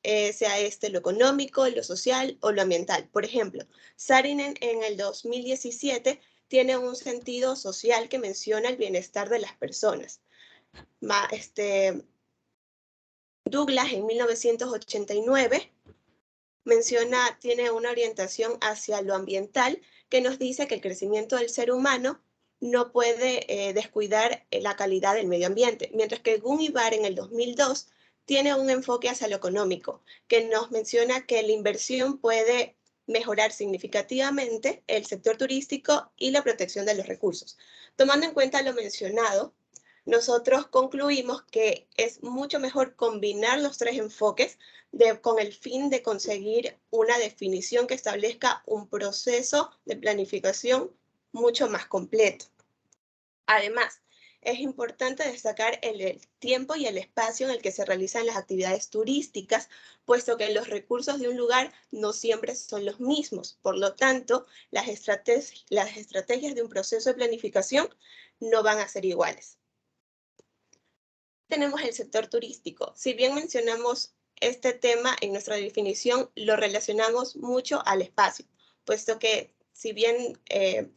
Speaker 13: sea lo económico, lo social o lo ambiental. Por ejemplo, Saarinen en el 2017 tiene un sentido social que menciona el bienestar de las personas. Douglas en 1989 tiene una orientación hacia lo ambiental que nos dice que el crecimiento del ser humano no puede descuidar la calidad del medio ambiente, mientras que Gunn y Barr en el 2002 tiene un enfoque hacia lo económico, que nos menciona que la inversión puede mejorar significativamente el sector turístico y la protección de los recursos. Tomando en cuenta lo mencionado, nosotros concluimos que es mucho mejor combinar los tres enfoques con el fin de conseguir una definición que establezca un proceso de planificación mucho más completo. Además, es importante destacar el tiempo y el espacio en el que se realizan las actividades turísticas, puesto que los recursos de un lugar no siempre son los mismos. Por lo tanto, las estrategias de un proceso de planificación no van a ser iguales. Tenemos el sector turístico. Si bien mencionamos este tema en nuestra definición, lo relacionamos mucho al espacio, puesto que si bien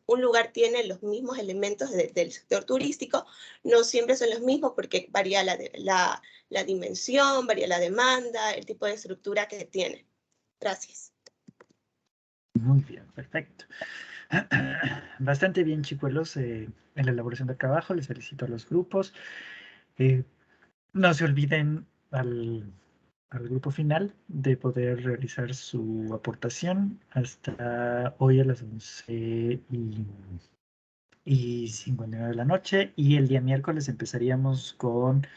Speaker 13: un lugar tiene los mismos elementos del sector turístico, no siempre son los mismos porque varía la dimensión, varía la demanda, el tipo de estructura que tiene. Gracias.
Speaker 1: Muy bien, perfecto. Bastante bien, chicuelos, en la elaboración del trabajo. Les felicito a los grupos. No se olviden al grupo final de poder realizar su aportación hasta hoy a las 11:59 de la noche, y el día miércoles empezaríamos con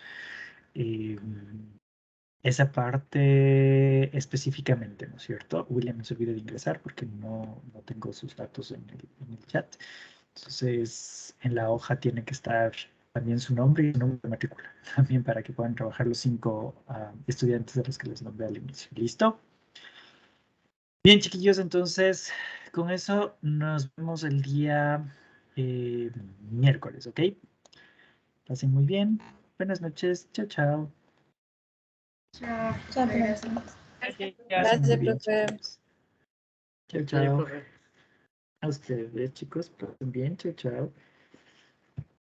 Speaker 1: esa parte específicamente, ¿no es cierto? William, no se olvide de ingresar porque no tengo sus datos en el chat. Entonces, en la hoja tiene que estar también su nombre y su número de matrícula, también para que puedan trabajar los 5 estudiantes de los que les nombré al inicio. ¿Listo? Bien, chiquillos, entonces, con eso nos vemos el día miércoles, ¿ok? Pasen muy bien. Buenas noches. Chao, chao.
Speaker 7: Chao.
Speaker 4: Chao,
Speaker 7: Gracias.
Speaker 4: Gracias, profe.
Speaker 1: Chao, chao. A ustedes, chicos, pasen bien. Chao, chao.